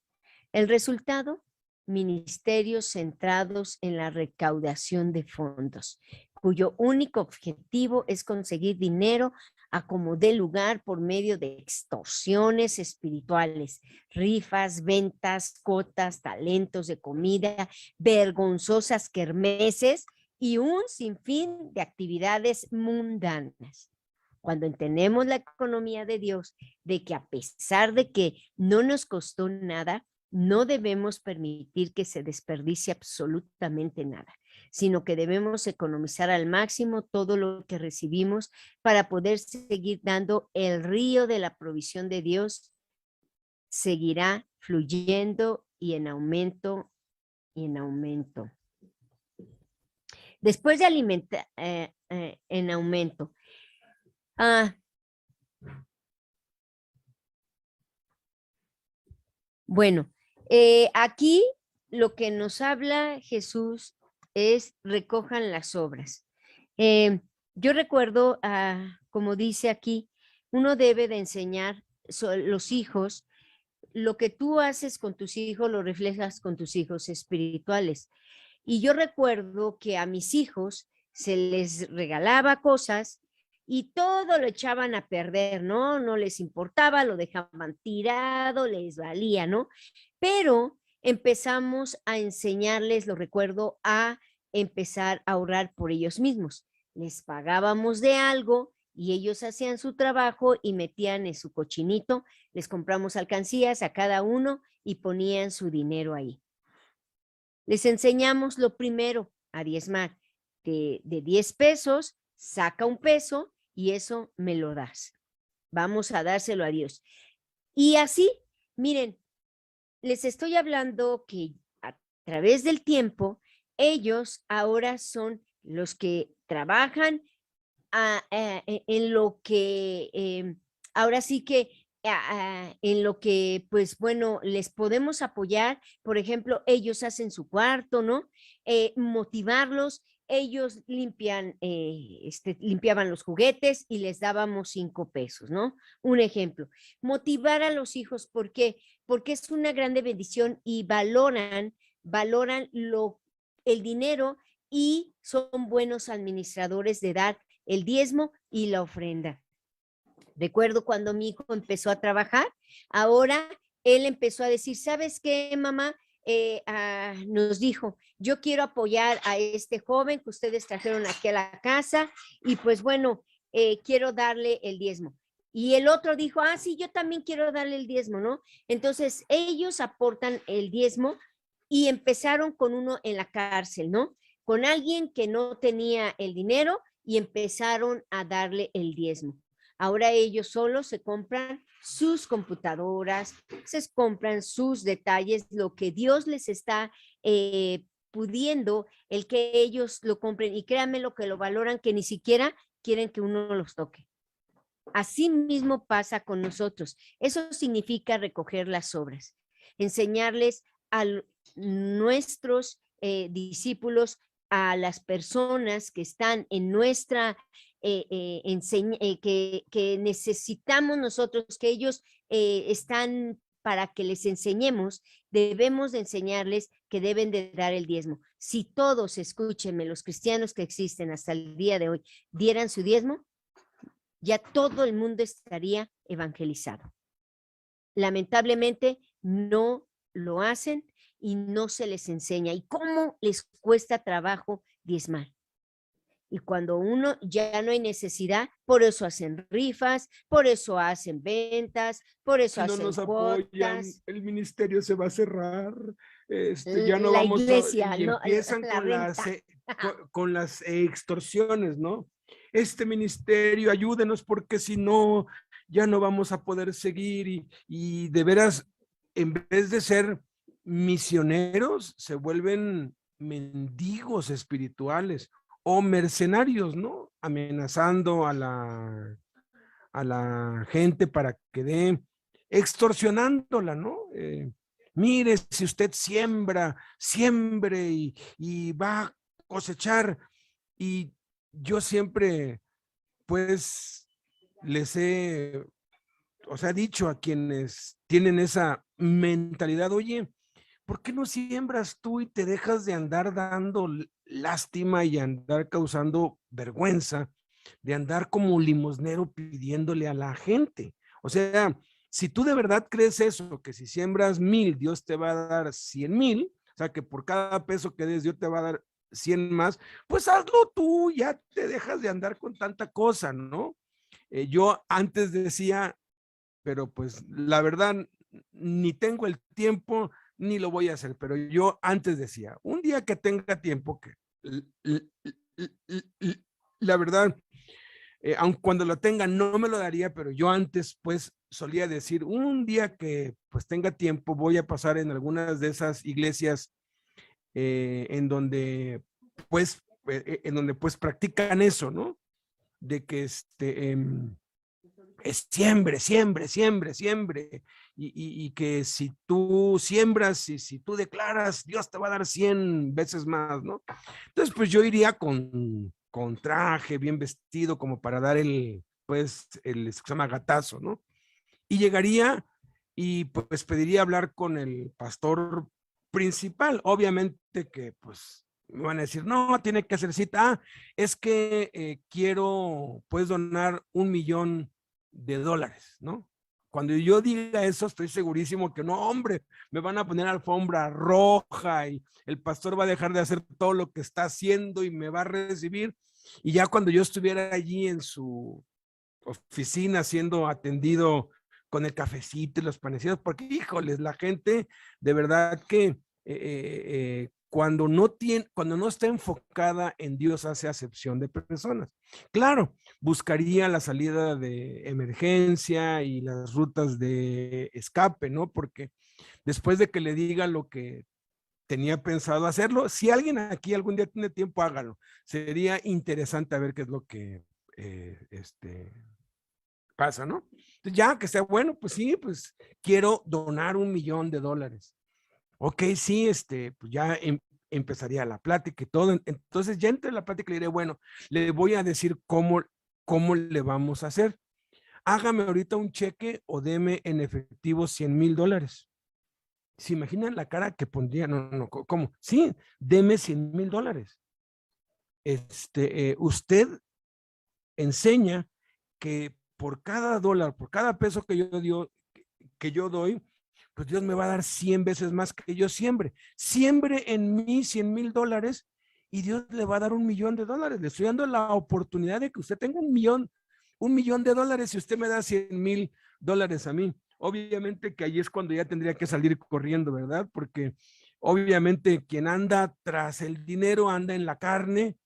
S2: El resultado, ministerios centrados en la recaudación de fondos, cuyo único objetivo es conseguir dinero a como dé lugar por medio de extorsiones espirituales, rifas, ventas, cotas, talentos de comida, vergonzosas kermeses y un sinfín de actividades mundanas. Cuando entendemos la economía de Dios, de que a pesar de que no nos costó nada, no debemos permitir que se desperdicie absolutamente nada, sino que debemos economizar al máximo todo lo que recibimos para poder seguir dando. El río de la provisión de Dios seguirá fluyendo y en aumento y en aumento. Después de alimentar en aumento. Bueno, aquí lo que nos habla Jesús es recojan las obras. Yo recuerdo, como dice aquí, uno debe de enseñar los hijos, lo que tú haces con tus hijos lo reflejas con tus hijos espirituales. Y yo recuerdo que a mis hijos se les regalaba cosas y todo lo echaban a perder, ¿no? No les importaba, lo dejaban tirado, les valía, ¿no? Pero empezamos a enseñarles, lo recuerdo, a empezar a ahorrar por ellos mismos. Les pagábamos de algo y ellos hacían su trabajo y metían en su cochinito, les compramos alcancías a cada uno y ponían su dinero ahí. Les enseñamos lo primero a diezmar. De 10 pesos, saca un peso y eso me lo das. Vamos a dárselo a Dios. Y así, miren, les estoy hablando que a través del tiempo, ellos ahora son los que trabajan en lo que, ahora sí que en lo que, pues bueno, les podemos apoyar. Por ejemplo, ellos hacen su cuarto, ¿no? Motivarlos. Ellos limpiaban los juguetes y les dábamos 5 pesos, ¿no? Un ejemplo. Motivar a los hijos, ¿por qué? Porque es una grande bendición y valoran el dinero y son buenos administradores de dar el diezmo y la ofrenda. Recuerdo cuando mi hijo empezó a trabajar, ahora él empezó a decir, ¿sabes qué, mamá? Nos dijo, yo quiero apoyar a este joven que ustedes trajeron aquí a la casa y pues bueno, quiero darle el diezmo. Y el otro dijo, sí, yo también quiero darle el diezmo, ¿no? Entonces ellos aportan el diezmo y empezaron con uno en la cárcel, ¿no? Con alguien que no tenía el dinero y empezaron a darle el diezmo. Ahora ellos solos se compran sus computadoras, se compran sus detalles, lo que Dios les está pudiendo, el que ellos lo compren y créanme lo que lo valoran, que ni siquiera quieren que uno los toque. Así mismo pasa con nosotros. Eso significa recoger las obras, enseñarles a nuestros discípulos, a las personas que están en nuestra que necesitamos nosotros, que ellos están para que les enseñemos, debemos de enseñarles que deben de dar el diezmo. Si todos, escúchenme, los cristianos que existen hasta el día de hoy, dieran su diezmo, ya todo el mundo estaría evangelizado. Lamentablemente no lo hacen y no se les enseña. ¿Y cómo les cuesta trabajo diezmar? Y cuando uno ya no hay necesidad, por eso hacen rifas, por eso hacen ventas, por eso
S1: Si no
S2: hacen
S1: nos apoyan,
S2: cuotas.
S1: el ministerio se va a cerrar, ya no
S2: La
S1: vamos a,
S2: iglesia,
S1: y
S2: no,
S1: empiezan
S2: la renta.
S1: con las extorsiones, ¿no? Este ministerio, ayúdenos porque si no, ya no vamos a poder seguir y de veras, en vez de ser misioneros, se vuelven mendigos espirituales o mercenarios, ¿no? Amenazando a la gente para que dé, extorsionándola, ¿no? Mire, si usted siembre y va a cosechar. Y yo siempre, pues, les he, o sea, dicho a quienes tienen esa mentalidad, oye, ¿por qué no siembras tú y te dejas de andar dando lástima y andar causando vergüenza, de andar como limosnero pidiéndole a la gente? O sea, si tú de verdad crees eso, que si siembras 1,000, Dios te va a dar 100,000, o sea, que por cada peso que des, Dios te va a dar 100 más, pues hazlo tú, ya te dejas de andar con tanta cosa, ¿no? Yo antes decía, pero pues la verdad, ni tengo el tiempo, ni lo voy a hacer, pero yo antes decía, un día que tenga tiempo, que la verdad, aun cuando lo tenga, no me lo daría, pero yo antes pues solía decir, un día que pues tenga tiempo, voy a pasar en algunas de esas iglesias en donde pues practican eso, ¿no? De que es siembre, siembre, siembre, siembre, y que si tú siembras y si tú declaras, Dios te va a dar 100 veces más, ¿no? Entonces, pues yo iría con traje, bien vestido, como para dar pues, se llama gatazo, ¿no? Y llegaría y pues pediría hablar con el pastor principal. Obviamente que pues me van a decir, no, tiene que hacer cita. Es que quiero pues donar $1,000,000, ¿no? Cuando yo diga eso, estoy segurísimo que no, hombre, me van a poner alfombra roja y el pastor va a dejar de hacer todo lo que está haciendo y me va a recibir. Y ya cuando yo estuviera allí en su oficina siendo atendido con el cafecito y los panecitos, porque híjoles, la gente de verdad que cuando no está enfocada en Dios hace acepción de personas. Claro, buscaría la salida de emergencia y las rutas de escape, ¿no? Porque después de que le diga lo que tenía pensado hacerlo, si alguien aquí algún día tiene tiempo, hágalo. Sería interesante ver qué es lo que pasa, ¿no? Entonces, ya que sea bueno, pues sí, pues quiero donar $1,000,000. Ok, sí, pues ya empezaría la plática y todo. Entonces, ya entre la plática le diré, bueno, le voy a decir cómo le vamos a hacer. Hágame ahorita un cheque o deme en efectivo $100,000. ¿Se imaginan la cara que pondría? No, no, ¿cómo? Sí, deme $100,000. Usted enseña que por cada dólar, por cada peso que yo doy, pues Dios me va a dar 100 veces más que yo siembre. Siembre en mí $100,000 y Dios le va a dar $1,000,000. Le estoy dando la oportunidad de que usted tenga $1,000,000 y usted me da $100,000 a mí. Obviamente que ahí es cuando ya tendría que salir corriendo, ¿verdad? Porque obviamente quien anda tras el dinero anda en la carne.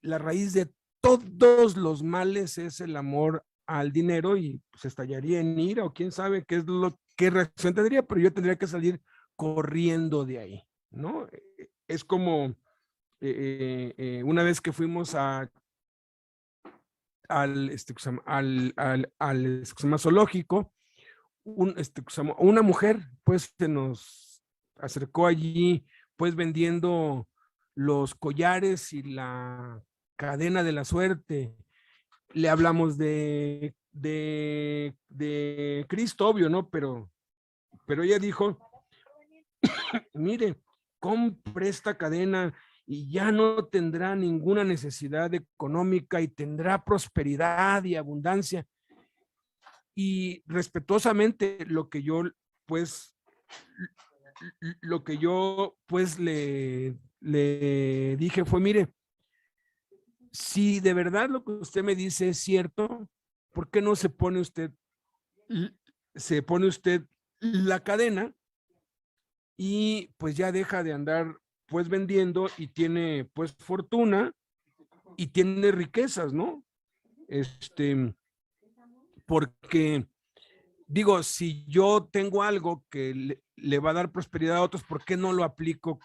S1: La raíz de todos los males es el amor al dinero y pues estallaría en ira o quién sabe qué reacción tendría, pero yo tendría que salir corriendo de ahí, ¿no? Es como una vez que fuimos al zoológico, una mujer pues se nos acercó allí pues vendiendo los collares y la cadena de la suerte. Le hablamos de Cristo, obvio, ¿no? Pero ella dijo, mire, compre esta cadena y ya no tendrá ninguna necesidad económica y tendrá prosperidad y abundancia. Y respetuosamente lo que yo pues le dije fue, mire, si de verdad lo que usted me dice es cierto, ¿por qué no se pone usted la cadena y pues ya deja de andar pues vendiendo y tiene pues fortuna y tiene riquezas, ¿no? Porque digo, si yo tengo algo que le va a dar prosperidad a otros, ¿por qué no lo aplico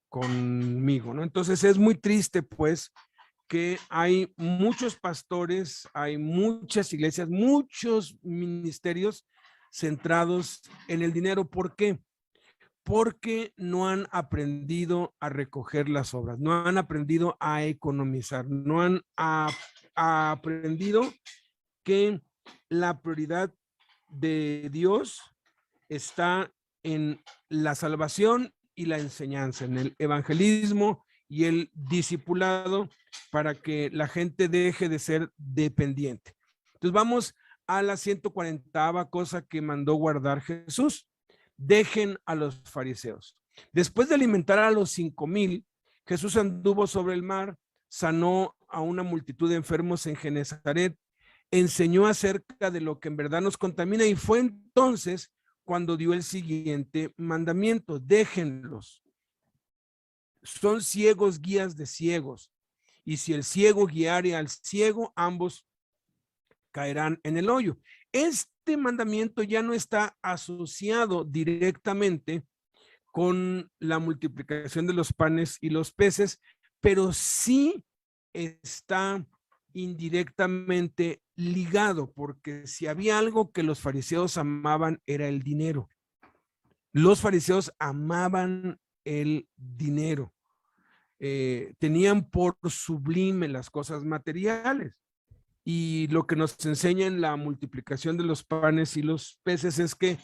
S1: conmigo, ¿no? Entonces es muy triste pues que hay muchos pastores, hay muchas iglesias, muchos ministerios centrados en el dinero. ¿Por qué? Porque no han aprendido a recoger las obras, no han aprendido a economizar, no han aprendido que la prioridad de Dios está en la salvación y la enseñanza, en el evangelismo y el discipulado, para que la gente deje de ser dependiente. Entonces vamos a la 140ª cosa que mandó guardar Jesús. Dejen a los fariseos. Después de alimentar a los 5,000, Jesús anduvo sobre el mar, sanó a una multitud de enfermos en Genezaret, enseñó acerca de lo que en verdad nos contamina, y fue entonces cuando dio el siguiente mandamiento: déjenlos. Son ciegos guías de ciegos, y si el ciego guiare al ciego, ambos caerán en el hoyo. Este mandamiento ya no está asociado directamente con la multiplicación de los panes y los peces, pero sí está indirectamente ligado, porque si había algo que los fariseos amaban era el dinero. Los fariseos amaban el dinero. Tenían por sublime las cosas materiales. Y lo que nos enseña en la multiplicación de los panes y los peces es que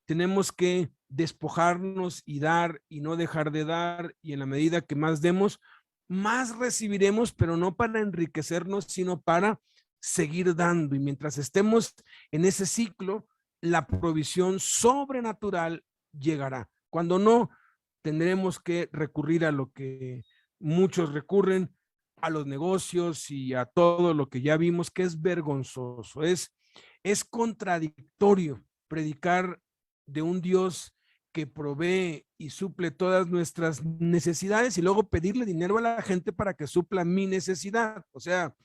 S1: tenemos que despojarnos y dar y no dejar de dar, y en la medida que más demos, más recibiremos, pero no para enriquecernos, sino para seguir dando. Y mientras estemos en ese ciclo, la provisión sobrenatural llegará. Cuando no, tendremos que recurrir a lo que muchos recurren, a los negocios y a todo lo que ya vimos, que es vergonzoso. Es contradictorio predicar de un Dios que provee y suple todas nuestras necesidades y luego pedirle dinero a la gente para que supla mi necesidad. O sea,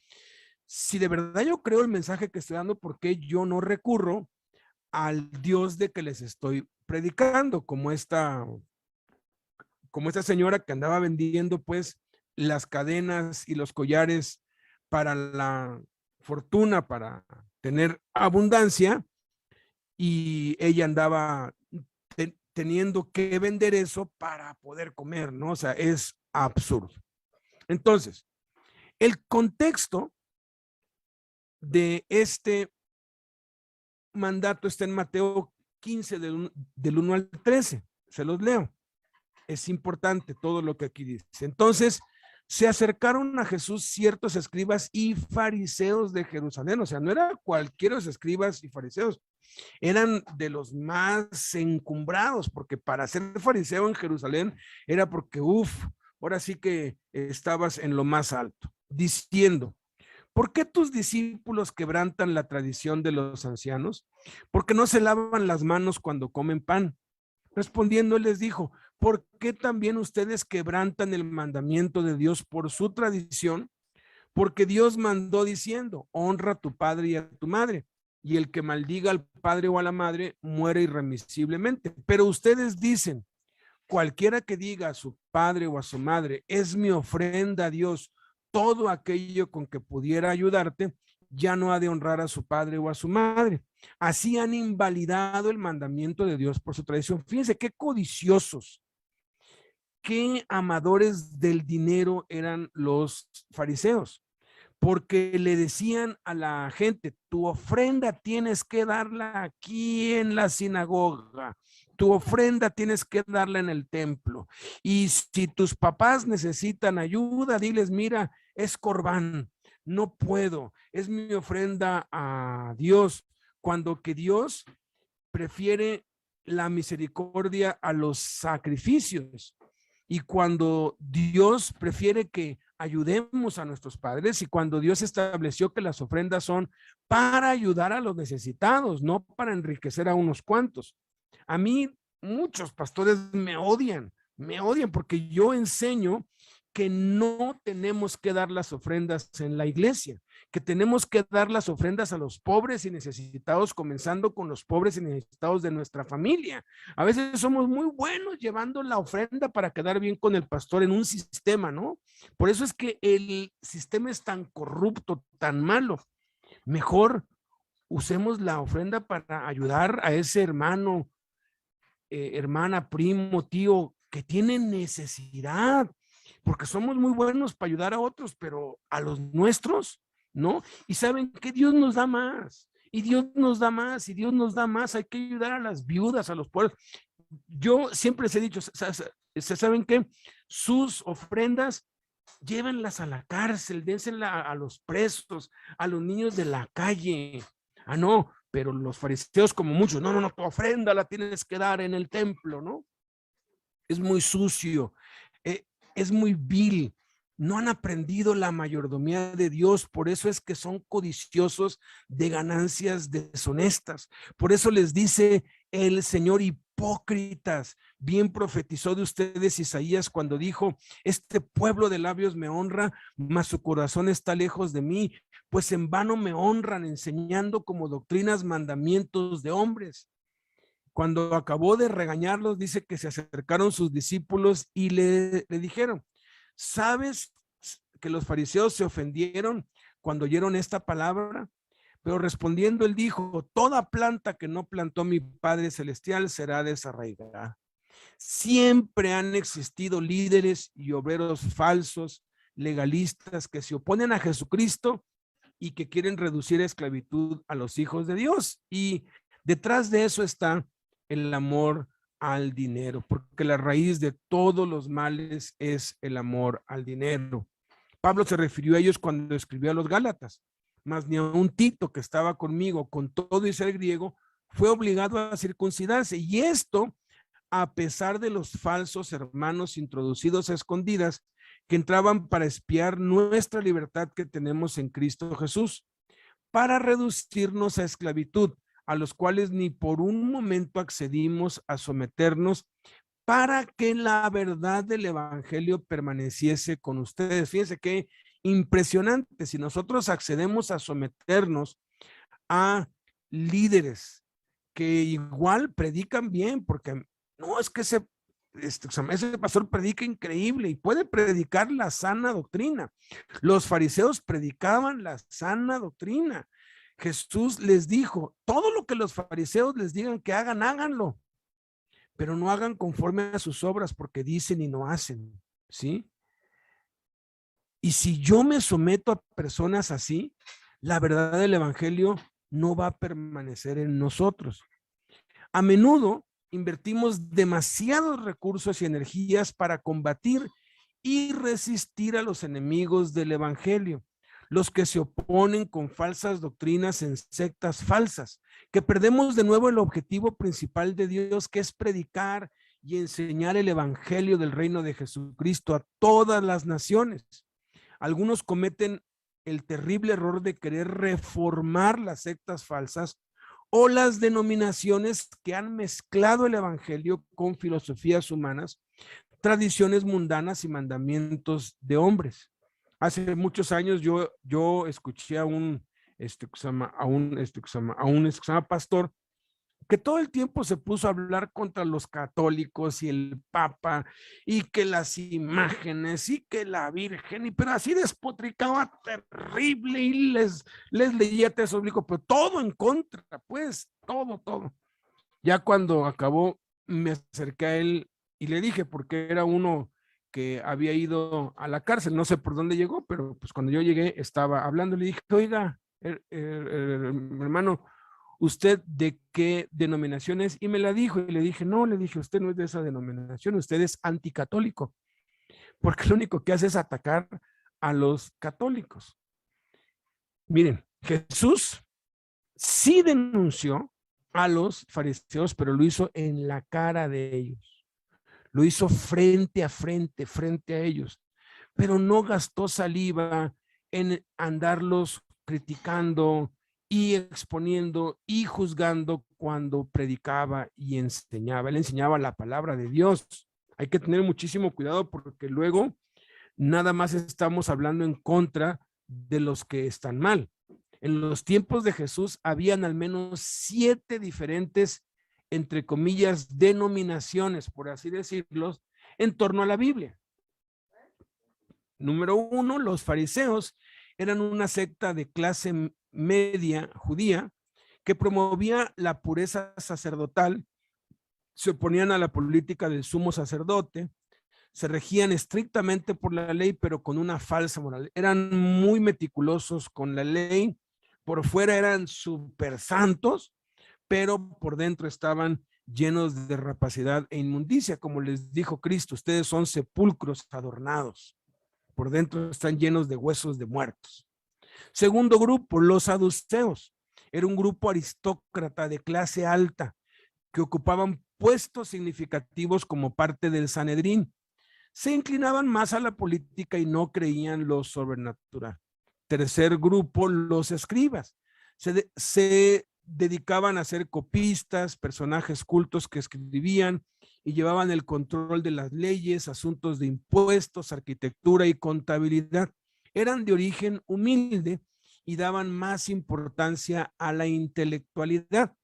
S1: si de verdad yo creo el mensaje que estoy dando, ¿por qué yo no recurro al Dios de que les estoy predicando? Como esta señora que andaba vendiendo pues las cadenas y los collares para la fortuna, para tener abundancia, y ella andaba teniendo que vender eso para poder comer, ¿no? O sea, es absurdo. Entonces, el contexto de este mandato está en Mateo 15 del 1 al 13. Se los leo. Es importante todo lo que aquí dice. Entonces, se acercaron a Jesús ciertos escribas y fariseos de Jerusalén. O sea, no era cualquiera de los escribas y fariseos, eran de los más encumbrados, porque para ser fariseo en Jerusalén era porque, ahora sí que estabas en lo más alto, diciendo: ¿por qué tus discípulos quebrantan la tradición de los ancianos? Porque no se lavan las manos cuando comen pan. Respondiendo, él les dijo: ¿por qué también ustedes quebrantan el mandamiento de Dios por su tradición? Porque Dios mandó diciendo: honra a tu padre y a tu madre, y el que maldiga al padre o a la madre muere irremisiblemente. Pero ustedes dicen: cualquiera que diga a su padre o a su madre, es mi ofrenda a Dios, todo aquello con que pudiera ayudarte, ya no ha de honrar a su padre o a su madre. Así han invalidado el mandamiento de Dios por su tradición. Fíjense qué codiciosos, qué amadores del dinero eran los fariseos. porque le decían a la gente, tu ofrenda tienes que darla aquí en la sinagoga, tu ofrenda tienes que darla en el templo. Y si tus papás necesitan ayuda, diles, mira, es corbán, no puedo, es mi ofrenda a Dios, cuando que Dios prefiere la misericordia a los sacrificios. Y cuando Dios prefiere que ayudemos a nuestros padres, y cuando Dios estableció que las ofrendas son para ayudar a los necesitados, no para enriquecer a unos cuantos. A mí muchos pastores me odian porque yo enseño que no tenemos que dar las ofrendas en la iglesia, que tenemos que dar las ofrendas a los pobres y necesitados, comenzando con los pobres y necesitados de nuestra familia. A veces somos muy buenos llevando la ofrenda para quedar bien con el pastor en un sistema, ¿no? Por eso es que el sistema es tan corrupto, tan malo. Mejor usemos la ofrenda para ayudar a ese hermano, hermana, primo, tío, que tiene necesidad, porque somos muy buenos para ayudar a otros, pero a los nuestros, ¿no? Y saben que Dios nos da más, y Dios nos da más, y Dios nos da más. Hay que ayudar a las viudas, a los pobres. Yo siempre les he dicho, ¿saben qué? Sus ofrendas, llévenlas a la cárcel, dénselas a los presos, a los niños de la calle. Ah, no, pero los fariseos, como muchos, no, tu ofrenda la tienes que dar en el templo, ¿no? Es muy sucio, es muy vil. No han aprendido la mayordomía de Dios, por eso es que son codiciosos de ganancias deshonestas. Por eso les dice el Señor, hipócritas. Bien profetizó de ustedes Isaías cuando dijo, este pueblo de labios me honra, mas su corazón está lejos de mí, pues en vano me honran, enseñando como doctrinas mandamientos de hombres. Cuando acabó de regañarlos, dice que se acercaron sus discípulos y le dijeron, ¿sabes que los fariseos se ofendieron cuando oyeron esta palabra? Pero respondiendo él dijo, toda planta que no plantó mi Padre Celestial será desarraigada. Siempre han existido líderes y obreros falsos, legalistas, que se oponen a Jesucristo y que quieren reducir a esclavitud a los hijos de Dios. Y detrás de eso está el amor al dinero, porque la raíz de todos los males es el amor al dinero. Pablo se refirió a ellos cuando escribió a los Gálatas, mas ni a un Tito que estaba conmigo con todo y ser griego fue obligado a circuncidarse, y esto a pesar de los falsos hermanos introducidos a escondidas que entraban para espiar nuestra libertad que tenemos en Cristo Jesús, para reducirnos a esclavitud, a los cuales ni por un momento accedimos a someternos, para que la verdad del evangelio permaneciese con ustedes. Fíjense qué impresionante. Si nosotros accedemos a someternos a líderes que igual predican bien, porque no es que ese pastor predica increíble y puede predicar la sana doctrina. Los fariseos predicaban la sana doctrina. Jesús les dijo, todo lo que los fariseos les digan que hagan, háganlo, pero no hagan conforme a sus obras, porque dicen y no hacen, ¿sí? Y si yo me someto a personas así, la verdad del evangelio no va a permanecer en nosotros. A menudo invertimos demasiados recursos y energías para combatir y resistir a los enemigos del evangelio, los que se oponen con falsas doctrinas en sectas falsas, que perdemos de nuevo el objetivo principal de Dios, que es predicar y enseñar el evangelio del reino de Jesucristo a todas las naciones. Algunos cometen el terrible error de querer reformar las sectas falsas o las denominaciones que han mezclado el evangelio con filosofías humanas, tradiciones mundanas y mandamientos de hombres. Hace muchos años yo escuché a un pastor que todo el tiempo se puso a hablar contra los católicos y el Papa y que las imágenes y que la Virgen, pero así despotricaba terrible y les leía texto bíblico, pero todo en contra, pues, todo. Ya cuando acabó, me acerqué a él y le dije, porque era uno que había ido a la cárcel, no sé por dónde llegó, pero pues cuando yo llegué estaba hablando, le dije, oiga, hermano, ¿usted de qué denominación es? Y me la dijo, y le dije, no, le dije, usted no es de esa denominación, usted es anticatólico, porque lo único que hace es atacar a los católicos. Miren, Jesús sí denunció a los fariseos, pero lo hizo en la cara de ellos. Lo hizo frente a ellos, pero no gastó saliva en andarlos criticando y exponiendo y juzgando cuando predicaba y enseñaba. Él enseñaba la palabra de Dios. Hay que tener muchísimo cuidado porque luego nada más estamos hablando en contra de los que están mal. En los tiempos de Jesús habían al menos 7 diferentes, entre comillas, denominaciones, por así decirlo, en torno a la Biblia. Número 1, los fariseos eran una secta de clase media judía que promovía la pureza sacerdotal, se oponían a la política del sumo sacerdote, se regían estrictamente por la ley, pero con una falsa moral. Eran muy meticulosos con la ley, por fuera eran súper santos, pero por dentro estaban llenos de rapacidad e inmundicia, como les dijo Cristo, ustedes son sepulcros adornados, por dentro están llenos de huesos de muertos. Segundo grupo, los saduceos. Era un grupo aristócrata de clase alta que ocupaban puestos significativos como parte del Sanedrín. Se inclinaban más a la política y no creían lo sobrenatural. Tercer grupo, los escribas. Se dedicaban a ser copistas, personajes cultos que escribían y llevaban el control de las leyes, asuntos de impuestos, arquitectura y contabilidad. Eran de origen humilde y daban más importancia a la intelectualidad.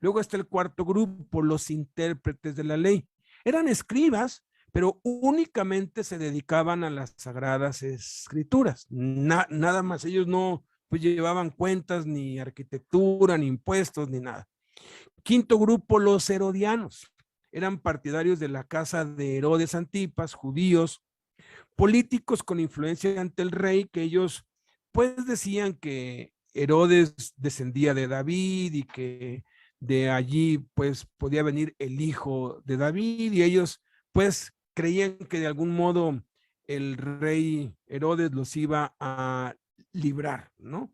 S1: Luego está el cuarto grupo, los intérpretes de la ley. Eran escribas, pero únicamente se dedicaban a las sagradas escrituras. Nada más, ellos no pues llevaban cuentas, ni arquitectura, ni impuestos, ni nada. Quinto grupo, los herodianos. Eran partidarios de la casa de Herodes Antipas, judíos, políticos con influencia ante el rey, que ellos pues decían que Herodes descendía de David y que de allí pues podía venir el hijo de David, y ellos pues creían que de algún modo el rey Herodes los iba a librar, ¿no?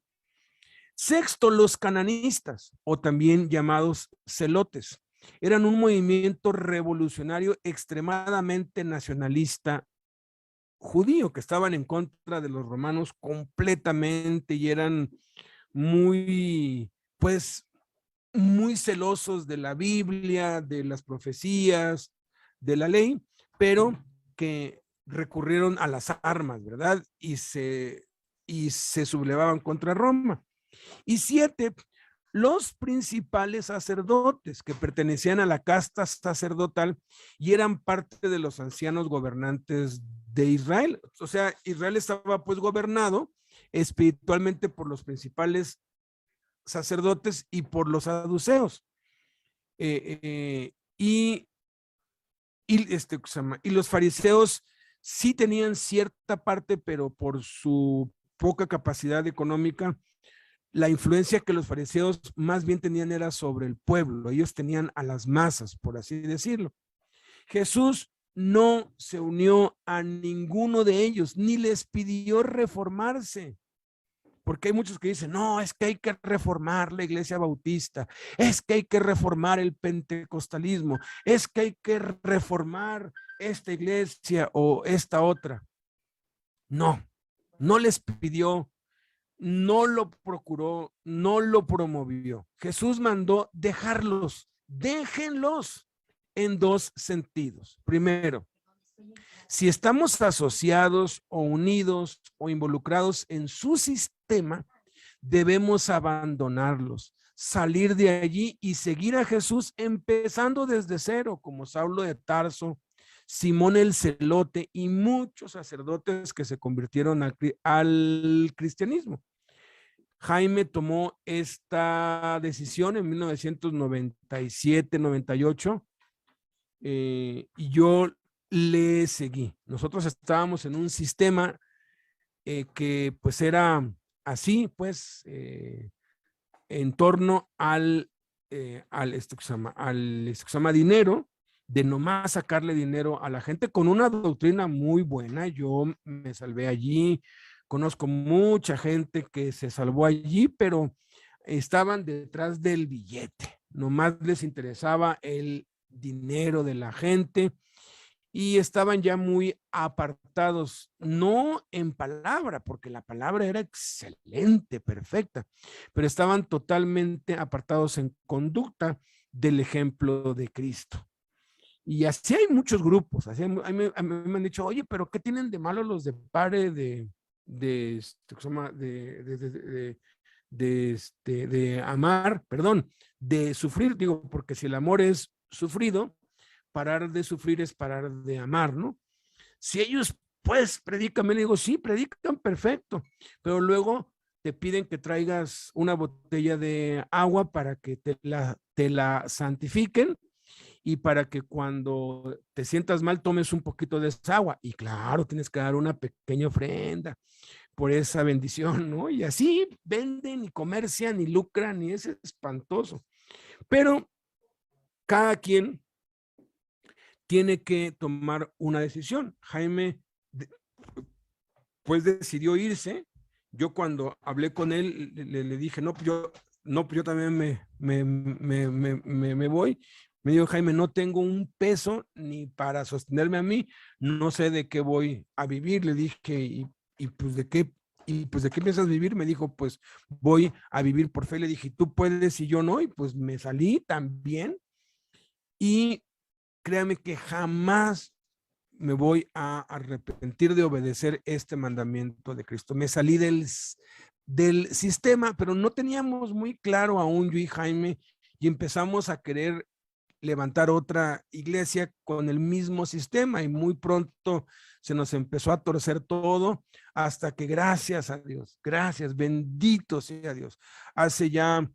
S1: Sexto, los cananistas, o también llamados celotes. Eran un movimiento revolucionario extremadamente nacionalista judío, que estaban en contra de los romanos completamente y eran muy, pues, muy celosos de la Biblia, de las profecías, de la ley, pero que recurrieron a las armas, ¿verdad? Y se sublevaban contra Roma. Y 7, los principales sacerdotes que pertenecían a la casta sacerdotal y eran parte de los ancianos gobernantes de Israel. O sea, Israel estaba pues gobernado espiritualmente por los principales sacerdotes y por los saduceos. Y los fariseos sí tenían cierta parte, pero por su poca capacidad económica, la influencia que los fariseos más bien tenían era sobre el pueblo. Ellos tenían a las masas, por así decirlo. Jesús no se unió a ninguno de ellos, ni les pidió reformarse. Porque hay muchos que dicen, no, es que hay que reformar la iglesia bautista, es que hay que reformar el pentecostalismo, es que hay que reformar esta iglesia o esta otra. No, no les pidió, no lo procuró, no lo promovió. Jesús mandó dejarlos, déjenlos en 2 sentidos. Primero, si estamos asociados o unidos o involucrados en su sistema, debemos abandonarlos, salir de allí y seguir a Jesús empezando desde cero, como Saulo de Tarso, Simón el Celote y muchos sacerdotes que se convirtieron al cristianismo. Jaime tomó esta decisión en 1997, 98, y yo le seguí. Nosotros estábamos en un sistema que pues era así, pues, en torno al esto que se llama dinero, de nomás sacarle dinero a la gente con una doctrina muy buena. Yo me salvé allí, conozco mucha gente que se salvó allí, pero estaban detrás del billete, nomás les interesaba el dinero de la gente y estaban ya muy apartados, no en palabra, porque la palabra era excelente, perfecta, pero estaban totalmente apartados en conducta del ejemplo de Cristo. Y así hay muchos grupos, así a mí me han dicho, oye, pero ¿qué tienen de malo los de pare de amar, perdón, de sufrir? Digo, porque si el amor es sufrido, parar de sufrir es parar de amar, ¿no? Si ellos pues predican, me digo, sí, predican perfecto, pero luego te piden que traigas una botella de agua para que te la santifiquen y para que cuando te sientas mal tomes un poquito de esa agua. Y claro, tienes que dar una pequeña ofrenda por esa bendición, ¿no? Y así venden y comercian y lucran y es espantoso. Pero cada quien tiene que tomar una decisión. Jaime pues decidió irse. Yo cuando hablé con él le dije, no, yo también me voy. Me dijo, Jaime, no tengo un peso ni para sostenerme a mí, no sé de qué voy a vivir. Le dije, y pues de qué, y pues de qué piensas vivir. Me dijo, pues voy a vivir por fe. Le dije, tú puedes y yo no, y pues me salí también. Y créame que jamás me voy a arrepentir de obedecer este mandamiento de Cristo. Me salí del sistema, pero no teníamos muy claro aún yo y Jaime, y empezamos a querer levantar otra iglesia con el mismo sistema y muy pronto se nos empezó a torcer todo hasta que gracias a Dios, gracias, bendito sea Dios, hace ya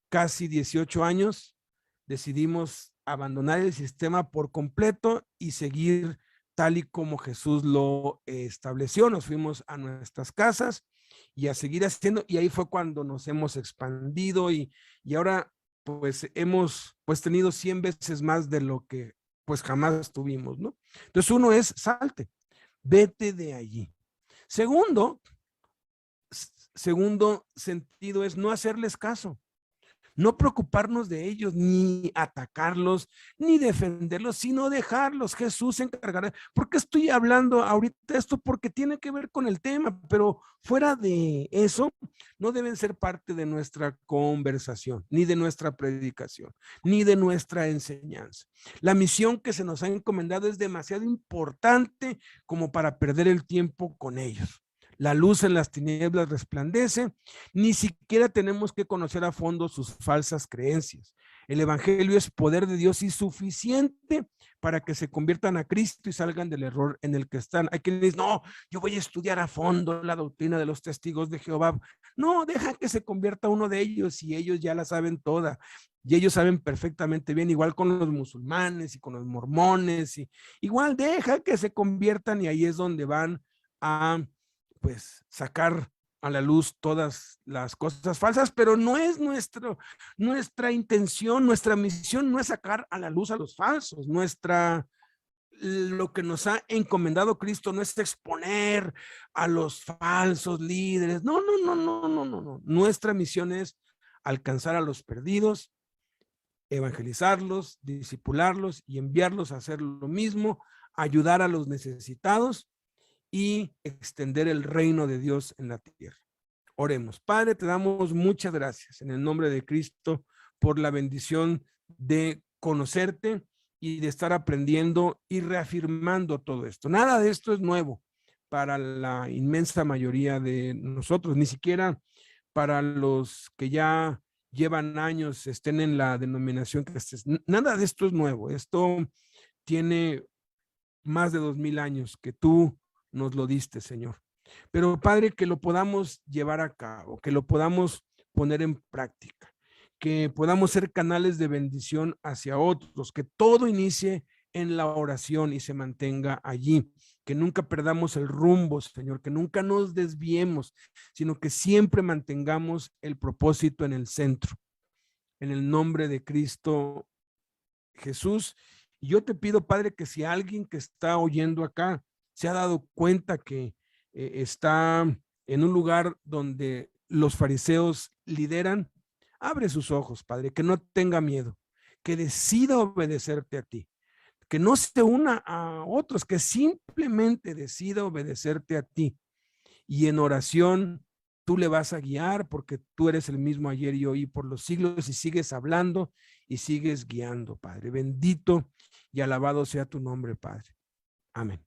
S1: casi 18 años decidimos abandonar el sistema por completo y seguir tal y como Jesús lo estableció. Nos fuimos a nuestras casas y a seguir haciendo, y ahí fue cuando nos hemos expandido y ahora pues hemos pues tenido 100 veces más de lo que pues jamás tuvimos, ¿no? Entonces uno es salte, vete de allí. Segundo sentido es no hacerles caso. No preocuparnos de ellos, ni atacarlos, ni defenderlos, sino dejarlos. Jesús se encargará. ¿Por qué estoy hablando ahorita esto? Porque tiene que ver con el tema, pero fuera de eso, no deben ser parte de nuestra conversación, ni de nuestra predicación, ni de nuestra enseñanza. La misión que se nos ha encomendado es demasiado importante como para perder el tiempo con ellos. La luz en las tinieblas resplandece, ni siquiera tenemos que conocer a fondo sus falsas creencias. El evangelio es poder de Dios y suficiente para que se conviertan a Cristo y salgan del error en el que están. Hay quienes dicen, no, yo voy a estudiar a fondo la doctrina de los testigos de Jehová. No, deja que se convierta uno de ellos y ellos ya la saben toda. Y ellos saben perfectamente bien, igual con los musulmanes y con los mormones, y igual deja que se conviertan y ahí es donde van a pues sacar a la luz todas las cosas falsas, pero no es nuestra intención, nuestra misión no es sacar a la luz a los falsos, lo que nos ha encomendado Cristo no es exponer a los falsos líderes, no. Nuestra misión es alcanzar a los perdidos, evangelizarlos, discipularlos y enviarlos a hacer lo mismo, ayudar a los necesitados y extender el reino de Dios en la tierra. Oremos. Padre, te damos muchas gracias en el nombre de Cristo por la bendición de conocerte y de estar aprendiendo y reafirmando todo esto. Nada de esto es nuevo para la inmensa mayoría de nosotros, ni siquiera para los que ya llevan años, estén en la denominación que estés. Nada de esto es nuevo. Esto tiene más de 2000 años que tú nos lo diste, Señor. Pero Padre, que lo podamos llevar a cabo, que lo podamos poner en práctica, que podamos ser canales de bendición hacia otros, que todo inicie en la oración y se mantenga allí. Que nunca perdamos el rumbo, Señor, que nunca nos desviemos, sino que siempre mantengamos el propósito en el centro. En el nombre de Cristo Jesús. Y yo te pido, Padre, que si alguien que está oyendo acá se ha dado cuenta que está en un lugar donde los fariseos lideran, abre sus ojos, Padre, que no tenga miedo, que decida obedecerte a ti, que no se una a otros, que simplemente decida obedecerte a ti. Y en oración tú le vas a guiar porque tú eres el mismo ayer y hoy por los siglos y sigues hablando y sigues guiando, Padre. Bendito y alabado sea tu nombre, Padre. Amén.